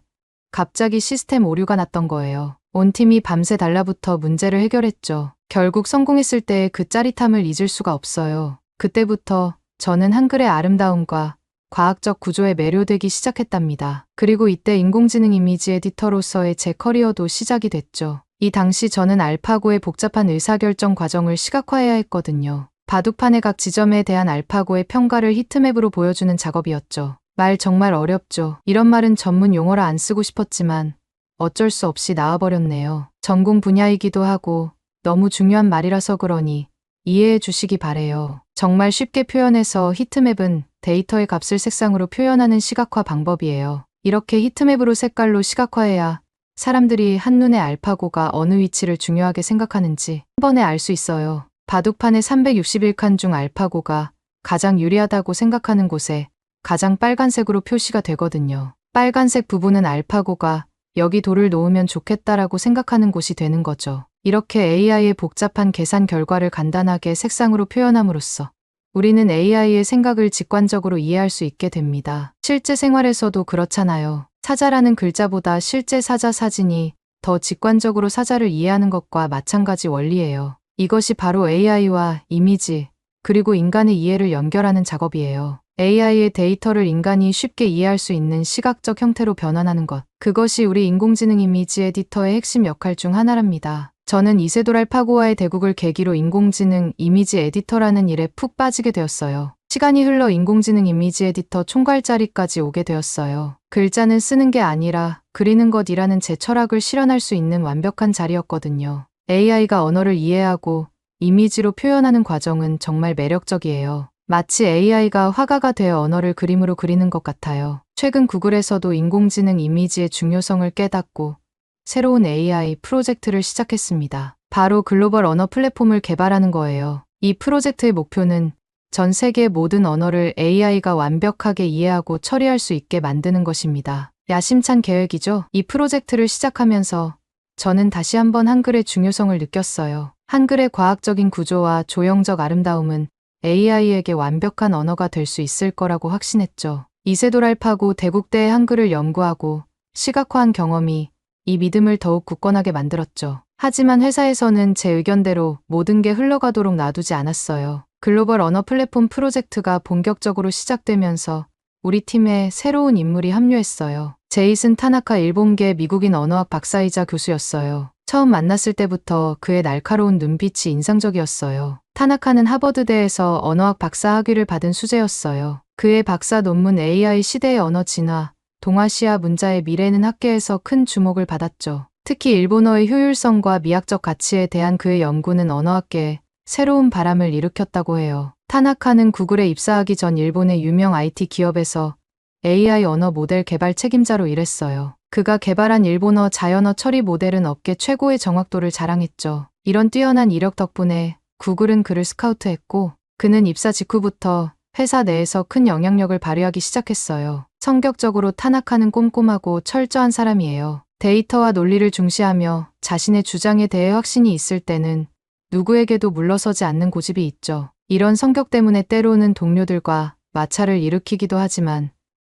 갑자기 시스템 오류가 났던 거예요. 온 팀이 밤새 달라붙어 문제를 해결했죠. 결국 성공했을 때의 그 짜릿함을 잊을 수가 없어요. 그때부터 저는 한글의 아름다움과 과학적 구조에 매료되기 시작했답니다. 그리고 이때 인공지능 이미지 에디터로서의 제 커리어도 시작이 됐죠. 이 당시 저는 알파고의 복잡한 의사결정 과정을 시각화해야 했거든요. 바둑판의 각 지점에 대한 알파고의 평가를 히트맵으로 보여주는 작업이었죠. 말 정말 어렵죠. 이런 말은 전문 용어라 안 쓰고 싶었지만 어쩔 수 없이 나와버렸네요. 전공 분야이기도 하고 너무 중요한 말이라서 그러니 이해해 주시기 바래요. 정말 쉽게 표현해서 히트맵은 데이터의 값을 색상으로 표현하는 시각화 방법이에요. 이렇게 히트맵으로 색깔로 시각화해야 사람들이 한눈에 알파고가 어느 위치를 중요하게 생각하는지 한 번에 알 수 있어요. 바둑판의 361칸 중 알파고가 가장 유리하다고 생각하는 곳에 가장 빨간색으로 표시가 되거든요. 빨간색 부분은 알파고가 여기 돌을 놓으면 좋겠다라고 생각하는 곳이 되는 거죠. 이렇게 AI의 복잡한 계산 결과를 간단하게 색상으로 표현함으로써 우리는 AI의 생각을 직관적으로 이해할 수 있게 됩니다. 실제 생활에서도 그렇잖아요. 사자라는 글자보다 실제 사자 사진이 더 직관적으로 사자를 이해하는 것과 마찬가지 원리예요. 이것이 바로 AI와 이미지, 그리고 인간의 이해를 연결하는 작업이에요. AI의 데이터를 인간이 쉽게 이해할 수 있는 시각적 형태로 변환하는 것. 그것이 우리 인공지능 이미지 에디터의 핵심 역할 중 하나랍니다. 저는 이세돌 알파고와의 대국을 계기로 인공지능 이미지 에디터라는 일에 푹 빠지게 되었어요. 시간이 흘러 인공지능 이미지 에디터 총괄 자리까지 오게 되었어요. 글자는 쓰는 게 아니라 그리는 것이라는 제 철학을 실현할 수 있는 완벽한 자리였거든요. AI가 언어를 이해하고 이미지로 표현하는 과정은 정말 매력적이에요. 마치 AI가 화가가 되어 언어를 그림으로 그리는 것 같아요. 최근 구글에서도 인공지능 이미지의 중요성을 깨닫고 새로운 AI 프로젝트를 시작했습니다. 바로 글로벌 언어 플랫폼을 개발하는 거예요. 이 프로젝트의 목표는 전 세계 모든 언어를 AI가 완벽하게 이해하고 처리할 수 있게 만드는 것입니다. 야심찬 계획이죠? 이 프로젝트를 시작하면서 저는 다시 한번 한글의 중요성을 느꼈어요. 한글의 과학적인 구조와 조형적 아름다움은 AI에게 완벽한 언어가 될 수 있을 거라고 확신했죠. 이세돌 알파고 대국대의 한글을 연구하고 시각화한 경험이 이 믿음을 더욱 굳건하게 만들었죠. 하지만 회사에서는 제 의견대로 모든 게 흘러가도록 놔두지 않았어요. 글로벌 언어 플랫폼 프로젝트가 본격적으로 시작되면서 우리 팀에 새로운 인물이 합류했어요. 제이슨 타나카, 일본계 미국인 언어학 박사이자 교수였어요. 처음 만났을 때부터 그의 날카로운 눈빛이 인상적이었어요. 타나카는 하버드대에서 언어학 박사 학위를 받은 수재였어요. 그의 박사 논문 AI 시대의 언어 진화, 동아시아 문자의 미래는 학계에서 큰 주목을 받았죠. 특히 일본어의 효율성과 미학적 가치에 대한 그의 연구는 언어학계에 새로운 바람을 일으켰다고 해요. 타나카는 구글에 입사하기 전 일본의 유명 IT 기업에서 AI 언어 모델 개발 책임자로 일했어요. 그가 개발한 일본어 자연어 처리 모델은 업계 최고의 정확도를 자랑했죠. 이런 뛰어난 이력 덕분에 구글은 그를 스카우트했고, 그는 입사 직후부터 회사 내에서 큰 영향력을 발휘하기 시작했어요. 성격적으로 타나카는 꼼꼼하고 철저한 사람이에요. 데이터와 논리를 중시하며 자신의 주장에 대해 확신이 있을 때는 누구에게도 물러서지 않는 고집이 있죠. 이런 성격 때문에 때로는 동료들과 마찰을 일으키기도 하지만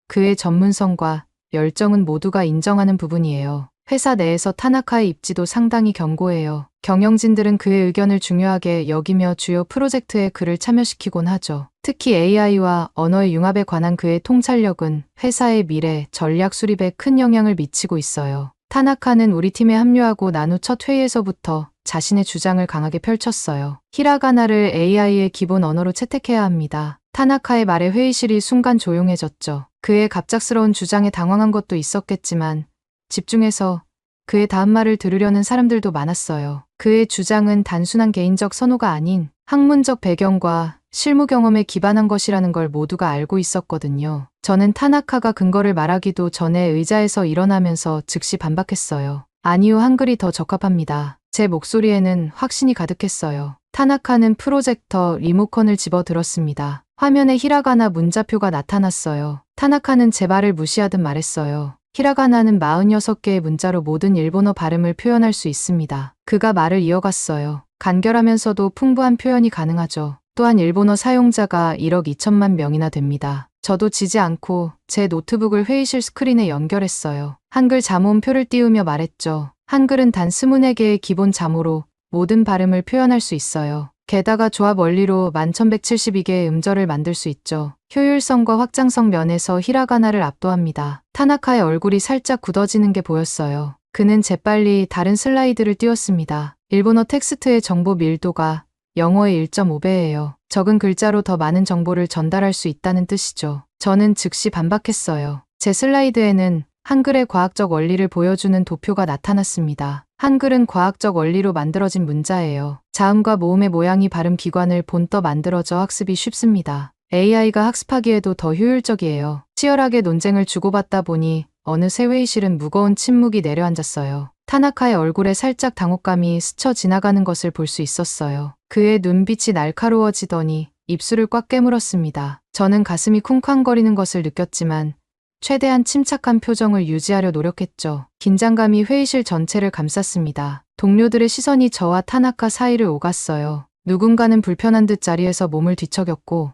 그의 전문성과 열정은 모두가 인정하는 부분이에요. 회사 내에서 타나카의 입지도 상당히 견고해요. 경영진들은 그의 의견을 중요하게 여기며 주요 프로젝트에 그를 참여시키곤 하죠. 특히 AI와 언어의 융합에 관한 그의 통찰력은 회사의 미래, 전략 수립에 큰 영향을 미치고 있어요. 타나카는 우리 팀에 합류하고 난 후 첫 회의에서부터 자신의 주장을 강하게 펼쳤어요. 히라가나를 AI의 기본 언어로 채택해야 합니다. 타나카의 말에 회의실이 순간 조용해졌죠. 그의 갑작스러운 주장에 당황한 것도 있었겠지만 집중해서 그의 다음 말을 들으려는 사람들도 많았어요. 그의 주장은 단순한 개인적 선호가 아닌 학문적 배경과 실무 경험에 기반한 것이라는 걸 모두가 알고 있었거든요. 저는 타나카가 근거를 말하기도 전에 의자에서 일어나면서 즉시 반박했어요. 아니요, 한글이 더 적합합니다. 제 목소리에는 확신이 가득했어요. 타나카는 프로젝터 리모컨을 집어들었습니다. 화면에 히라가나 문자표가 나타났어요. 타나카는 제 말을 무시하듯 말했어요. 히라가나는 46개의 문자로 모든 일본어 발음을 표현할 수 있습니다. 그가 말을 이어갔어요. 간결하면서도 풍부한 표현이 가능하죠. 또한 일본어 사용자가 1억 2천만 명이나 됩니다. 저도 지지 않고 제 노트북을 회의실 스크린에 연결했어요. 한글 자모음표를 띄우며 말했죠. 한글은 단 24개의 기본 자모로 모든 발음을 표현할 수 있어요. 게다가 조합 원리로 11,172개의 음절을 만들 수 있죠. 효율성과 확장성 면에서 히라가나를 압도합니다. 타나카의 얼굴이 살짝 굳어지는 게 보였어요. 그는 재빨리 다른 슬라이드를 띄웠습니다. 일본어 텍스트의 정보 밀도가 영어의 1.5배예요. 적은 글자로 더 많은 정보를 전달할 수 있다는 뜻이죠. 저는 즉시 반박했어요. 제 슬라이드에는 한글의 과학적 원리를 보여주는 도표가 나타났습니다. 한글은 과학적 원리로 만들어진 문자예요. 자음과 모음의 모양이 발음 기관을 본떠 만들어져 학습이 쉽습니다. AI가 학습하기에도 더 효율적이에요. 치열하게 논쟁을 주고받다 보니 어느새 회의실은 무거운 침묵이 내려앉았어요. 타나카의 얼굴에 살짝 당혹감이 스쳐 지나가는 것을 볼 수 있었어요. 그의 눈빛이 날카로워지더니 입술을 꽉 깨물었습니다. 저는 가슴이 쿵쾅거리는 것을 느꼈지만 최대한 침착한 표정을 유지하려 노력했죠. 긴장감이 회의실 전체를 감쌌습니다. 동료들의 시선이 저와 타나카 사이를 오갔어요. 누군가는 불편한 듯 자리에서 몸을 뒤척였고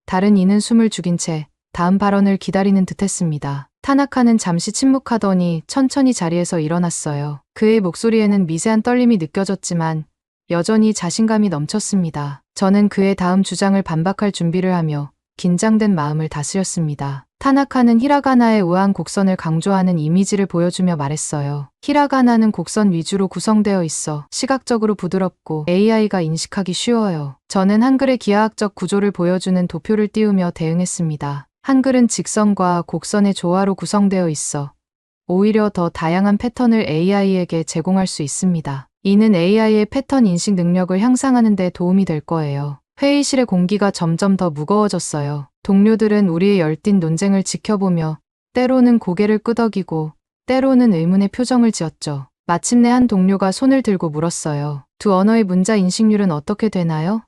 다른 이는 숨을 죽인 채 다음 발언을 기다리는 듯했습니다. 타나카는 잠시 침묵하더니 천천히 자리에서 일어났어요. 그의 목소리에는 미세한 떨림이 느껴졌지만 여전히 자신감이 넘쳤습니다. 저는 그의 다음 주장을 반박할 준비를 하며 긴장된 마음을 다스렸습니다. 타나카는 히라가나의 우아한 곡선을 강조하는 이미지를 보여주며 말했어요. 히라가나는 곡선 위주로 구성되어 있어 시각적으로 부드럽고 AI가 인식하기 쉬워요. 저는 한글의 기하학적 구조를 보여주는 도표를 띄우며 대응했습니다. 한글은 직선과 곡선의 조화로 구성되어 있어 오히려 더 다양한 패턴을 AI에게 제공할 수 있습니다. 이는 AI의 패턴 인식 능력을 향상하는 데 도움이 될 거예요. 회의실의 공기가 점점 더 무거워졌어요. 동료들은 우리의 열띤 논쟁을 지켜보며 때로는 고개를 끄덕이고 때로는 의문의 표정을 지었죠. 마침내 한 동료가 손을 들고 물었어요. 두 언어의 문자 인식률은 어떻게 되나요?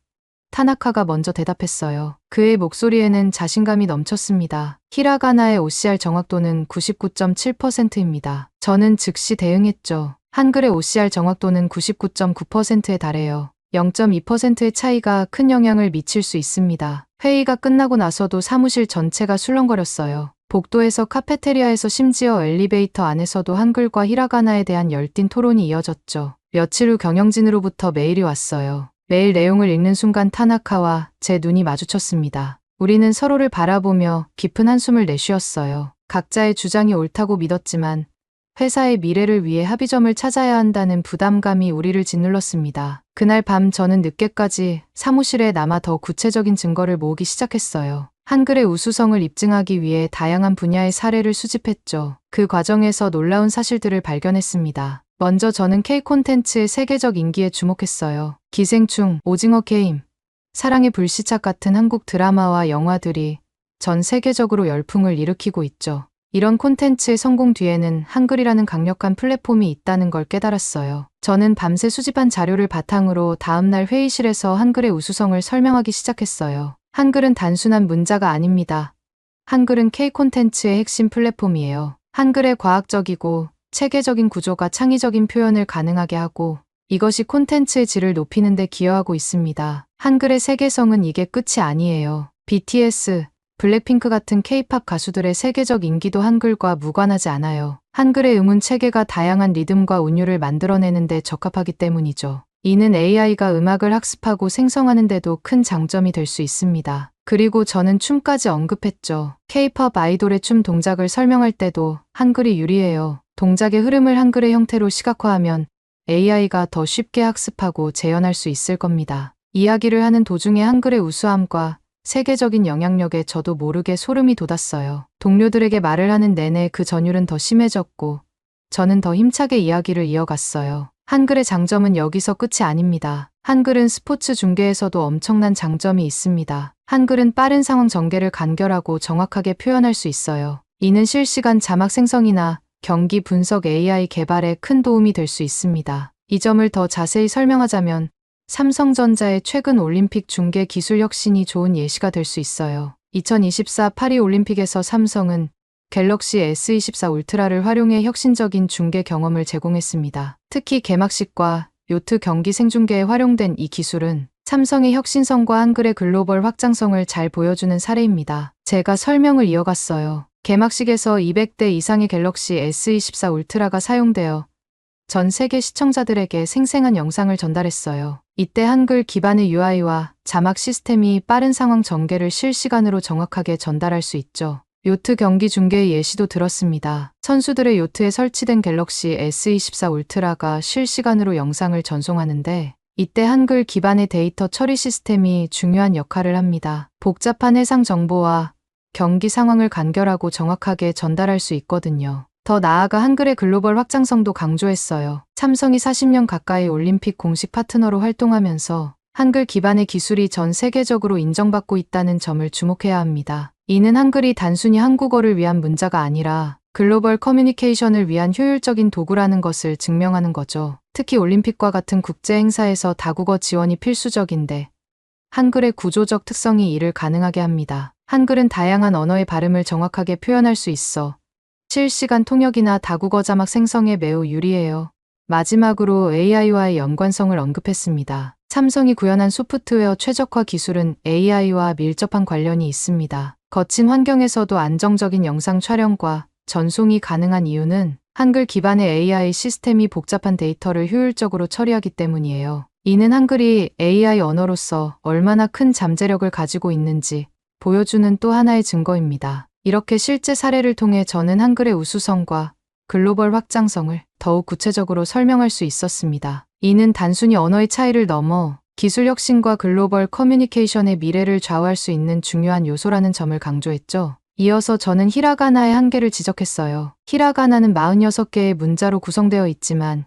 타나카가 먼저 대답했어요. 그의 목소리에는 자신감이 넘쳤습니다. 히라가나의 OCR 정확도는 99.7%입니다. 저는 즉시 대응했죠. 한글의 OCR 정확도는 99.9%에 달해요. 0.2%의 차이가 큰 영향을 미칠 수 있습니다. 회의가 끝나고 나서도 사무실 전체가 술렁거렸어요. 복도에서 카페테리아에서 심지어 엘리베이터 안에서도 한글과 히라가나에 대한 열띤 토론이 이어졌죠. 며칠 후 경영진으로부터 메일이 왔어요. 메일 내용을 읽는 순간 타나카와 제 눈이 마주쳤습니다. 우리는 서로를 바라보며 깊은 한숨을 내쉬었어요. 각자의 주장이 옳다고 믿었지만 회사의 미래를 위해 합의점을 찾아야 한다는 부담감이 우리를 짓눌렀습니다. 그날 밤 저는 늦게까지 사무실에 남아 더 구체적인 증거를 모으기 시작했어요. 한글의 우수성을 입증하기 위해 다양한 분야의 사례를 수집했죠. 그 과정에서 놀라운 사실들을 발견했습니다. 먼저 저는 K 콘텐츠의 세계적 인기에 주목했어요. 기생충, 오징어 게임, 사랑의 불시착 같은 한국 드라마와 영화들이 전 세계적으로 열풍을 일으키고 있죠. 이런 콘텐츠의 성공 뒤에는 한글이라는 강력한 플랫폼이 있다는 걸 깨달았어요. 저는 밤새 수집한 자료를 바탕으로 다음날 회의실에서 한글의 우수성을 설명하기 시작했어요. 한글은 단순한 문자가 아닙니다. 한글은 K 콘텐츠의 핵심 플랫폼이에요. 한글의 과학적이고 체계적인 구조가 창의적인 표현을 가능하게 하고 이것이 콘텐츠의 질을 높이는 데 기여하고 있습니다. 한글의 세계성은 이게 끝이 아니에요. BTS, 블랙핑크 같은 K-팝 가수들의 세계적 인기도 한글과 무관하지 않아요. 한글의 음운 체계가 다양한 리듬과 운율을 만들어내는 데 적합하기 때문이죠. 이는 AI가 음악을 학습하고 생성하는 데도 큰 장점이 될 수 있습니다. 그리고 저는 춤까지 언급했죠. K-팝 아이돌의 춤 동작을 설명할 때도 한글이 유리해요. 동작의 흐름을 한글의 형태로 시각화하면 AI가 더 쉽게 학습하고 재현할 수 있을 겁니다. 이야기를 하는 도중에 한글의 우수함과 세계적인 영향력에 저도 모르게 소름이 돋았어요. 동료들에게 말을 하는 내내 그 전율은 더 심해졌고 저는 더 힘차게 이야기를 이어갔어요. 한글의 장점은 여기서 끝이 아닙니다. 한글은 스포츠 중계에서도 엄청난 장점이 있습니다. 한글은 빠른 상황 전개를 간결하고 정확하게 표현할 수 있어요. 이는 실시간 자막 생성이나 경기 분석 AI 개발에 큰 도움이 될 수 있습니다. 이 점을 더 자세히 설명하자면 삼성전자의 최근 올림픽 중계 기술 혁신이 좋은 예시가 될 수 있어요. 2024 파리 올림픽에서 삼성은 갤럭시 S24 울트라를 활용해 혁신적인 중계 경험을 제공했습니다. 특히 개막식과 요트 경기 생중계에 활용된 이 기술은 삼성의 혁신성과 한글의 글로벌 확장성을 잘 보여주는 사례입니다. 제가 설명을 이어갔어요. 개막식에서 200대 이상의 갤럭시 S24 울트라가 사용되어 전 세계 시청자들에게 생생한 영상을 전달했어요. 이때 한글 기반의 UI와 자막 시스템이 빠른 상황 전개를 실시간으로 정확하게 전달할 수 있죠. 요트 경기 중계의 예시도 들었습니다. 선수들의 요트에 설치된 갤럭시 S24 울트라가 실시간으로 영상을 전송하는데 이때 한글 기반의 데이터 처리 시스템이 중요한 역할을 합니다. 복잡한 해상 정보와 경기 상황을 간결하고 정확하게 전달할 수 있거든요. 더 나아가 한글의 글로벌 확장성도 강조했어요. 삼성이 40년 가까이 올림픽 공식 파트너로 활동하면서 한글 기반의 기술이 전 세계적으로 인정받고 있다는 점을 주목해야 합니다. 이는 한글이 단순히 한국어를 위한 문자가 아니라 글로벌 커뮤니케이션을 위한 효율적인 도구라는 것을 증명하는 거죠. 특히 올림픽과 같은 국제 행사에서 다국어 지원이 필수적인데 한글의 구조적 특성이 이를 가능하게 합니다. 한글은 다양한 언어의 발음을 정확하게 표현할 수 있어 실시간 통역이나 다국어 자막 생성에 매우 유리해요. 마지막으로 AI와의 연관성을 언급했습니다. 삼성이 구현한 소프트웨어 최적화 기술은 AI와 밀접한 관련이 있습니다. 거친 환경에서도 안정적인 영상 촬영과 전송이 가능한 이유는 한글 기반의 AI 시스템이 복잡한 데이터를 효율적으로 처리하기 때문이에요. 이는 한글이 AI 언어로서 얼마나 큰 잠재력을 가지고 있는지 보여주는 또 하나의 증거입니다. 이렇게 실제 사례를 통해 저는 한글의 우수성과 글로벌 확장성을 더욱 구체적으로 설명할 수 있었습니다. 이는 단순히 언어의 차이를 넘어 기술 혁신과 글로벌 커뮤니케이션의 미래를 좌우할 수 있는 중요한 요소라는 점을 강조했죠. 이어서 저는 히라가나의 한계를 지적했어요. 히라가나는 46개의 문자로 구성되어 있지만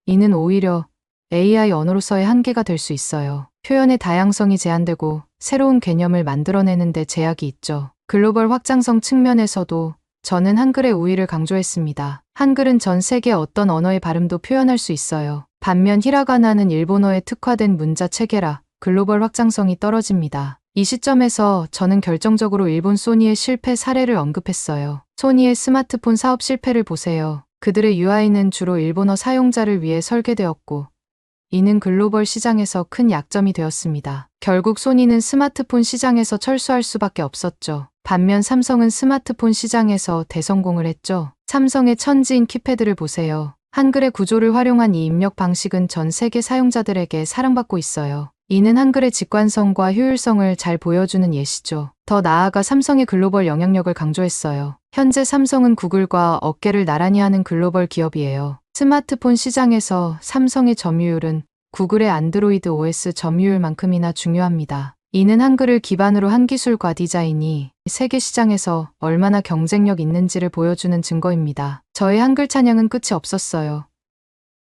이는 오히려 AI 언어로서의 한계가 될 수 있어요. 표현의 다양성이 제한되고 새로운 개념을 만들어내는 데 제약이 있죠. 글로벌 확장성 측면에서도 저는 한글의 우위를 강조했습니다. 한글은 전 세계 어떤 언어의 발음도 표현할 수 있어요. 반면 히라가나는 일본어에 특화된 문자 체계라 글로벌 확장성이 떨어집니다. 이 시점에서 저는 결정적으로 일본 소니의 실패 사례를 언급했어요. 소니의 스마트폰 사업 실패를 보세요. 그들의 UI는 주로 일본어 사용자를 위해 설계되었고 이는 글로벌 시장에서 큰 약점이 되었습니다. 결국 소니는 스마트폰 시장에서 철수할 수밖에 없었죠. 반면 삼성은 스마트폰 시장에서 대성공을 했죠. 삼성의 천지인 키패드를 보세요. 한글의 구조를 활용한 이 입력 방식은 전 세계 사용자들에게 사랑받고 있어요. 이는 한글의 직관성과 효율성을 잘 보여주는 예시죠. 더 나아가 삼성의 글로벌 영향력을 강조했어요. 현재 삼성은 구글과 어깨를 나란히 하는 글로벌 기업이에요. 스마트폰 시장에서 삼성의 점유율은 구글의 안드로이드 OS 점유율만큼이나 중요합니다. 이는 한글을 기반으로 한 기술과 디자인이 세계 시장에서 얼마나 경쟁력 있는지를 보여주는 증거입니다. 저의 한글 찬양은 끝이 없었어요.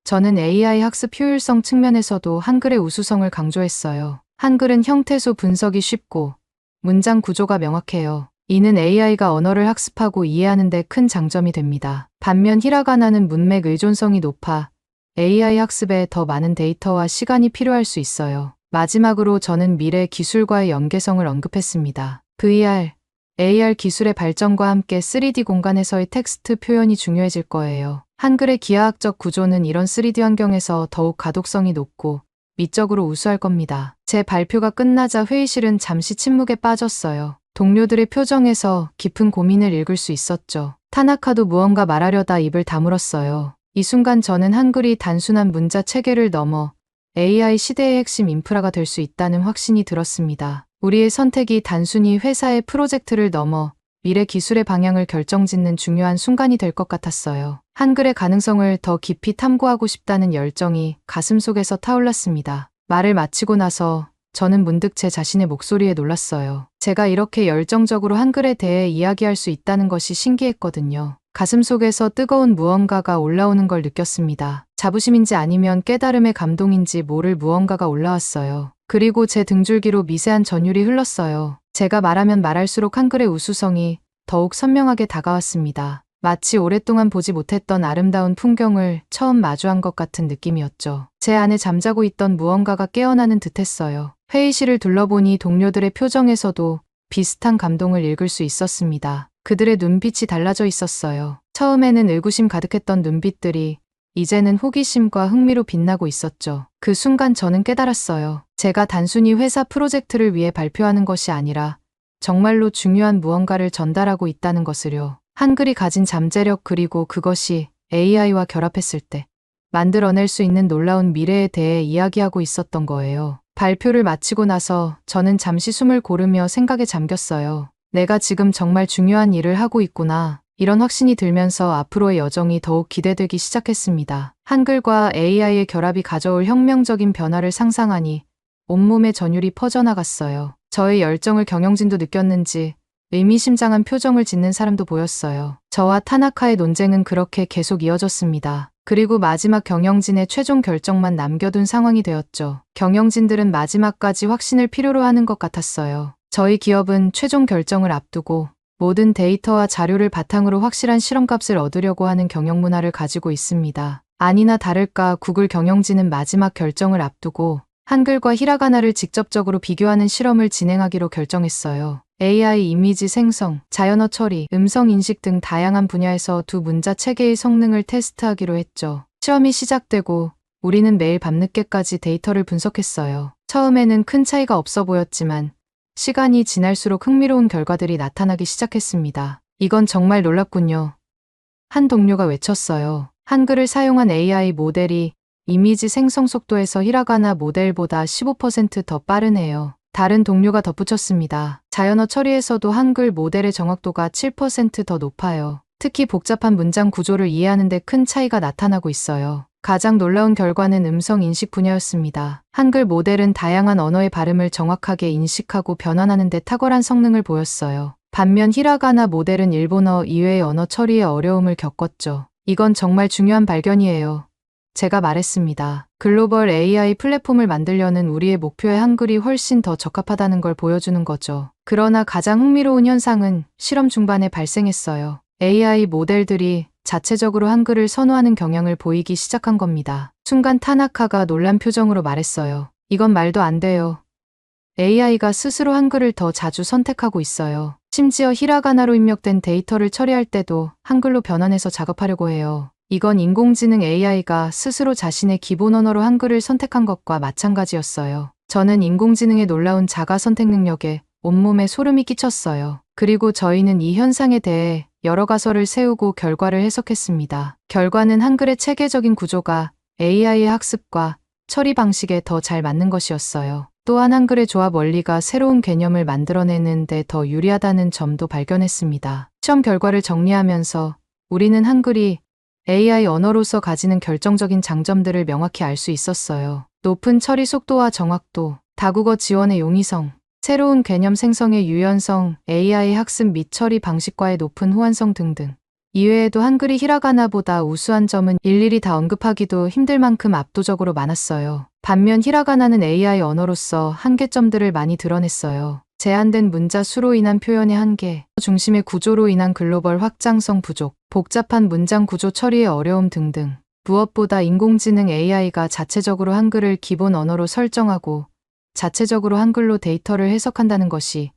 저는 AI 학습 효율성 측면에서도 한글의 우수성을 강조했어요. 한글은 형태소 분석이 쉽고 문장 구조가 명확해요. 이는 AI가 언어를 학습하고 이해하는 데 큰 장점이 됩니다. 반면 히라가나는 문맥 의존성이 높아 AI 학습에 더 많은 데이터와 시간이 필요할 수 있어요. 마지막으로 저는 미래 기술과의 연계성을 언급했습니다. VR, AR 기술의 발전과 함께 3D 공간에서의 텍스트 표현이 중요해질 거예요. 한글의 기하학적 구조는 이런 3D 환경에서 더욱 가독성이 높고 미적으로 우수할 겁니다. 제 발표가 끝나자 회의실은 잠시 침묵에 빠졌어요. 동료들의 표정에서 깊은 고민을 읽을 수 있었죠. 타나카도 무언가 말하려다 입을 다물었어요. 이 순간 저는 한글이 단순한 문자 체계를 넘어 AI 시대의 핵심 인프라가 될 수 있다는 확신이 들었습니다. 우리의 선택이 단순히 회사의 프로젝트를 넘어 미래 기술의 방향을 결정짓는 중요한 순간이 될 것 같았어요. 한글의 가능성을 더 깊이 탐구하고 싶다는 열정이 가슴속에서 타올랐습니다. 말을 마치고 나서 저는 문득 제 자신의 목소리에 놀랐어요. 제가 이렇게 열정적으로 한글에 대해 이야기할 수 있다는 것이 신기했거든요. 가슴속에서 뜨거운 무언가가 올라오는 걸 느꼈습니다. 자부심인지 아니면 깨달음의 감동인지 모를 무언가가 올라왔어요. 그리고 제 등줄기로 미세한 전율이 흘렀어요. 제가 말하면 말할수록 한글의 우수성이 더욱 선명하게 다가왔습니다. 마치 오랫동안 보지 못했던 아름다운 풍경을 처음 마주한 것 같은 느낌이었죠. 제 안에 잠자고 있던 무언가가 깨어나는 듯했어요. 회의실을 둘러보니 동료들의 표정에서도 비슷한 감동을 읽을 수 있었습니다. 그들의 눈빛이 달라져 있었어요. 처음에는 의구심 가득했던 눈빛들이 이제는 호기심과 흥미로 빛나고 있었죠. 그 순간 저는 깨달았어요. 제가 단순히 회사 프로젝트를 위해 발표하는 것이 아니라 정말로 중요한 무언가를 전달하고 있다는 것을요. 한글이 가진 잠재력 그리고 그것이 AI와 결합했을 때 만들어낼 수 있는 놀라운 미래에 대해 이야기하고 있었던 거예요. 발표를 마치고 나서 저는 잠시 숨을 고르며 생각에 잠겼어요. 내가 지금 정말 중요한 일을 하고 있구나. 이런 확신이 들면서 앞으로의 여정이 더욱 기대되기 시작했습니다. 한글과 AI의 결합이 가져올 혁명적인 변화를 상상하니 온몸에 전율이 퍼져나갔어요. 저의 열정을 경영진도 느꼈는지 의미심장한 표정을 짓는 사람도 보였어요. 저와 타나카의 논쟁은 그렇게 계속 이어졌습니다. 그리고 마지막 경영진의 최종 결정만 남겨둔 상황이 되었죠. 경영진들은 마지막까지 확신을 필요로 하는 것 같았어요. 저희 기업은 최종 결정을 앞두고 모든 데이터와 자료를 바탕으로 확실한 실험값을 얻으려고 하는 경영 문화를 가지고 있습니다. 아니나 다를까 구글 경영진은 마지막 결정을 앞두고 한글과 히라가나를 직접적으로 비교하는 실험을 진행하기로 결정했어요. AI 이미지 생성, 자연어 처리, 음성 인식 등 다양한 분야에서 두 문자 체계의 성능을 테스트하기로 했죠. 시험이 시작되고 우리는 매일 밤늦게까지 데이터를 분석했어요. 처음에는 큰 차이가 없어 보였지만 시간이 지날수록 흥미로운 결과들이 나타나기 시작했습니다. 이건 정말 놀랍군요. 한 동료가 외쳤어요. 한글을 사용한 AI 모델이 이미지 생성 속도에서 히라가나 모델보다 15% 더 빠르네요. 다른 동료가 덧붙였습니다. 자연어 처리에서도 한글 모델의 정확도가 7% 더 높아요. 특히 복잡한 문장 구조를 이해하는 데 큰 차이가 나타나고 있어요. 가장 놀라운 결과는 음성 인식 분야였습니다. 한글 모델은 다양한 언어의 발음을 정확하게 인식하고 변환하는 데 탁월한 성능을 보였어요. 반면 히라가나 모델은 일본어 이외의 언어 처리에 어려움을 겪었죠. 이건 정말 중요한 발견이에요. 제가 말했습니다. 글로벌 AI 플랫폼을 만들려는 우리의 목표에 한글이 훨씬 더 적합하다는 걸 보여주는 거죠. 그러나 가장 흥미로운 현상은 실험 중반에 발생했어요. AI 모델들이 자체적으로 한글을 선호하는 경향을 보이기 시작한 겁니다. 순간 타나카가 놀란 표정으로 말했어요. 이건 말도 안 돼요. AI가 스스로 한글을 더 자주 선택하고 있어요. 심지어 히라가나로 입력된 데이터를 처리할 때도 한글로 변환해서 작업하려고 해요. 이건 인공지능 AI가 스스로 자신의 기본 언어로 한글을 선택한 것과 마찬가지였어요. 저는 인공지능의 놀라운 자가 선택 능력에 온몸에 소름이 끼쳤어요. 그리고 저희는 이 현상에 대해 여러 가설을 세우고 결과를 해석했습니다. 결과는 한글의 체계적인 구조가 AI의 학습과 처리 방식에 더 잘 맞는 것이었어요. 또한 한글의 조합 원리가 새로운 개념을 만들어내는 데 더 유리하다는 점도 발견했습니다. 시험 결과를 정리하면서 우리는 한글이 AI 언어로서 가지는 결정적인 장점들을 명확히 알 수 있었어요. 높은 처리 속도와 정확도, 다국어 지원의 용이성, 새로운 개념 생성의 유연성, AI 학습 및 처리 방식과의 높은 호환성 등등. 이외에도 한글이 히라가나보다 우수한 점은 일일이 다 언급하기도 힘들 만큼 압도적으로 많았어요. 반면 히라가나는 AI 언어로서 한계점들을 많이 드러냈어요. 제한된 문자 수로 인한 표현의 한계, 중심의 구조로 인한 글로벌 확장성 부족, 복잡한 문장 구조 처리의 어려움 등등. 무엇보다 인공지능 AI가 자체적으로 한글을 기본 언어로 설정하고 자체적으로 한글로 데이터를 해석한다는 것이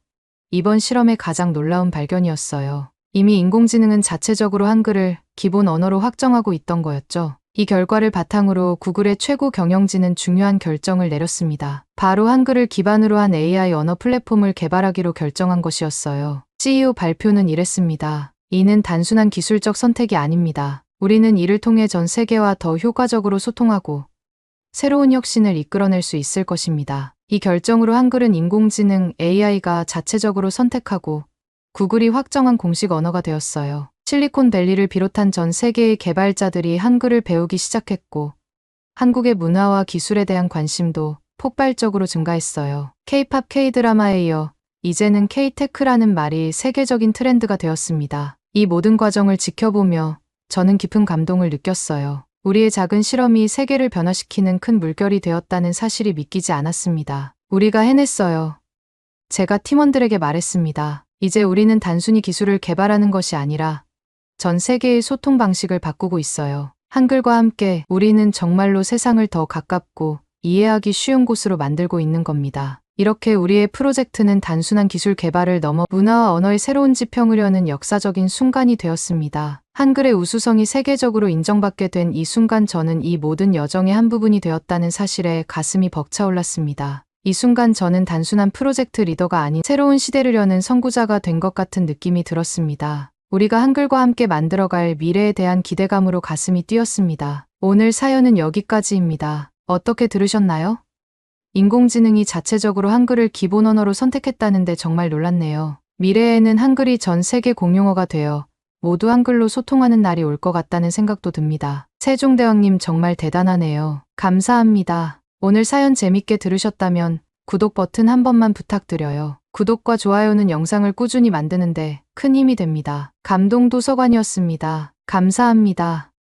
이번 실험의 가장 놀라운 발견이었어요. 이미 인공지능은 자체적으로 한글을 기본 언어로 확정하고 있던 거였죠. 이 결과를 바탕으로 구글의 최고 경영진은 중요한 결정을 내렸습니다. 바로 한글을 기반으로 한 AI 언어 플랫폼을 개발하기로 결정한 것이었어요. CEO 발표는 이랬습니다. 이는 단순한 기술적 선택이 아닙니다. 우리는 이를 통해 전 세계와 더 효과적으로 소통하고 새로운 혁신을 이끌어낼 수 있을 것입니다. 이 결정으로 한글은 인공지능 AI가 자체적으로 선택하고 구글이 확정한 공식 언어가 되었어요. 실리콘밸리를 비롯한 전 세계의 개발자들이 한글을 배우기 시작했고 한국의 문화와 기술에 대한 관심도 폭발적으로 증가했어요. K-팝, K-드라마에 이어 이제는 K-테크라는 말이 세계적인 트렌드가 되었습니다. 이 모든 과정을 지켜보며 저는 깊은 감동을 느꼈어요. 우리의 작은 실험이 세계를 변화시키는 큰 물결이 되었다는 사실이 믿기지 않았습니다. 우리가 해냈어요. 제가 팀원들에게 말했습니다. 이제 우리는 단순히 기술을 개발하는 것이 아니라 전 세계의 소통 방식을 바꾸고 있어요. 한글과 함께 우리는 정말로 세상을 더 가깝고 이해하기 쉬운 곳으로 만들고 있는 겁니다. 이렇게 우리의 프로젝트는 단순한 기술 개발을 넘어 문화와 언어의 새로운 지평을 여는 역사적인 순간이 되었습니다. 한글의 우수성이 세계적으로 인정받게 된 이 순간 저는 이 모든 여정의 한 부분이 되었다는 사실에 가슴이 벅차올랐습니다. 이 순간 저는 단순한 프로젝트 리더가 아닌 새로운 시대를 여는 선구자가 된 것 같은 느낌이 들었습니다. 우리가 한글과 함께 만들어갈 미래에 대한 기대감으로 가슴이 뛰었습니다. 오늘 사연은 여기까지입니다. 어떻게 들으셨나요? 인공지능이 자체적으로 한글을 기본 언어로 선택했다는데 정말 놀랐네요. 미래에는 한글이 전 세계 공용어가 되어 모두 한글로 소통하는 날이 올 것 같다는 생각도 듭니다. 세종대왕님 정말 대단하네요. 감사합니다. 오늘 사연 재밌게 들으셨다면 구독 버튼 한 번만 부탁드려요. 구독과 좋아요는 영상을 꾸준히 만드는데 큰 힘이 됩니다. 감동도서관이었습니다. 감사합니다.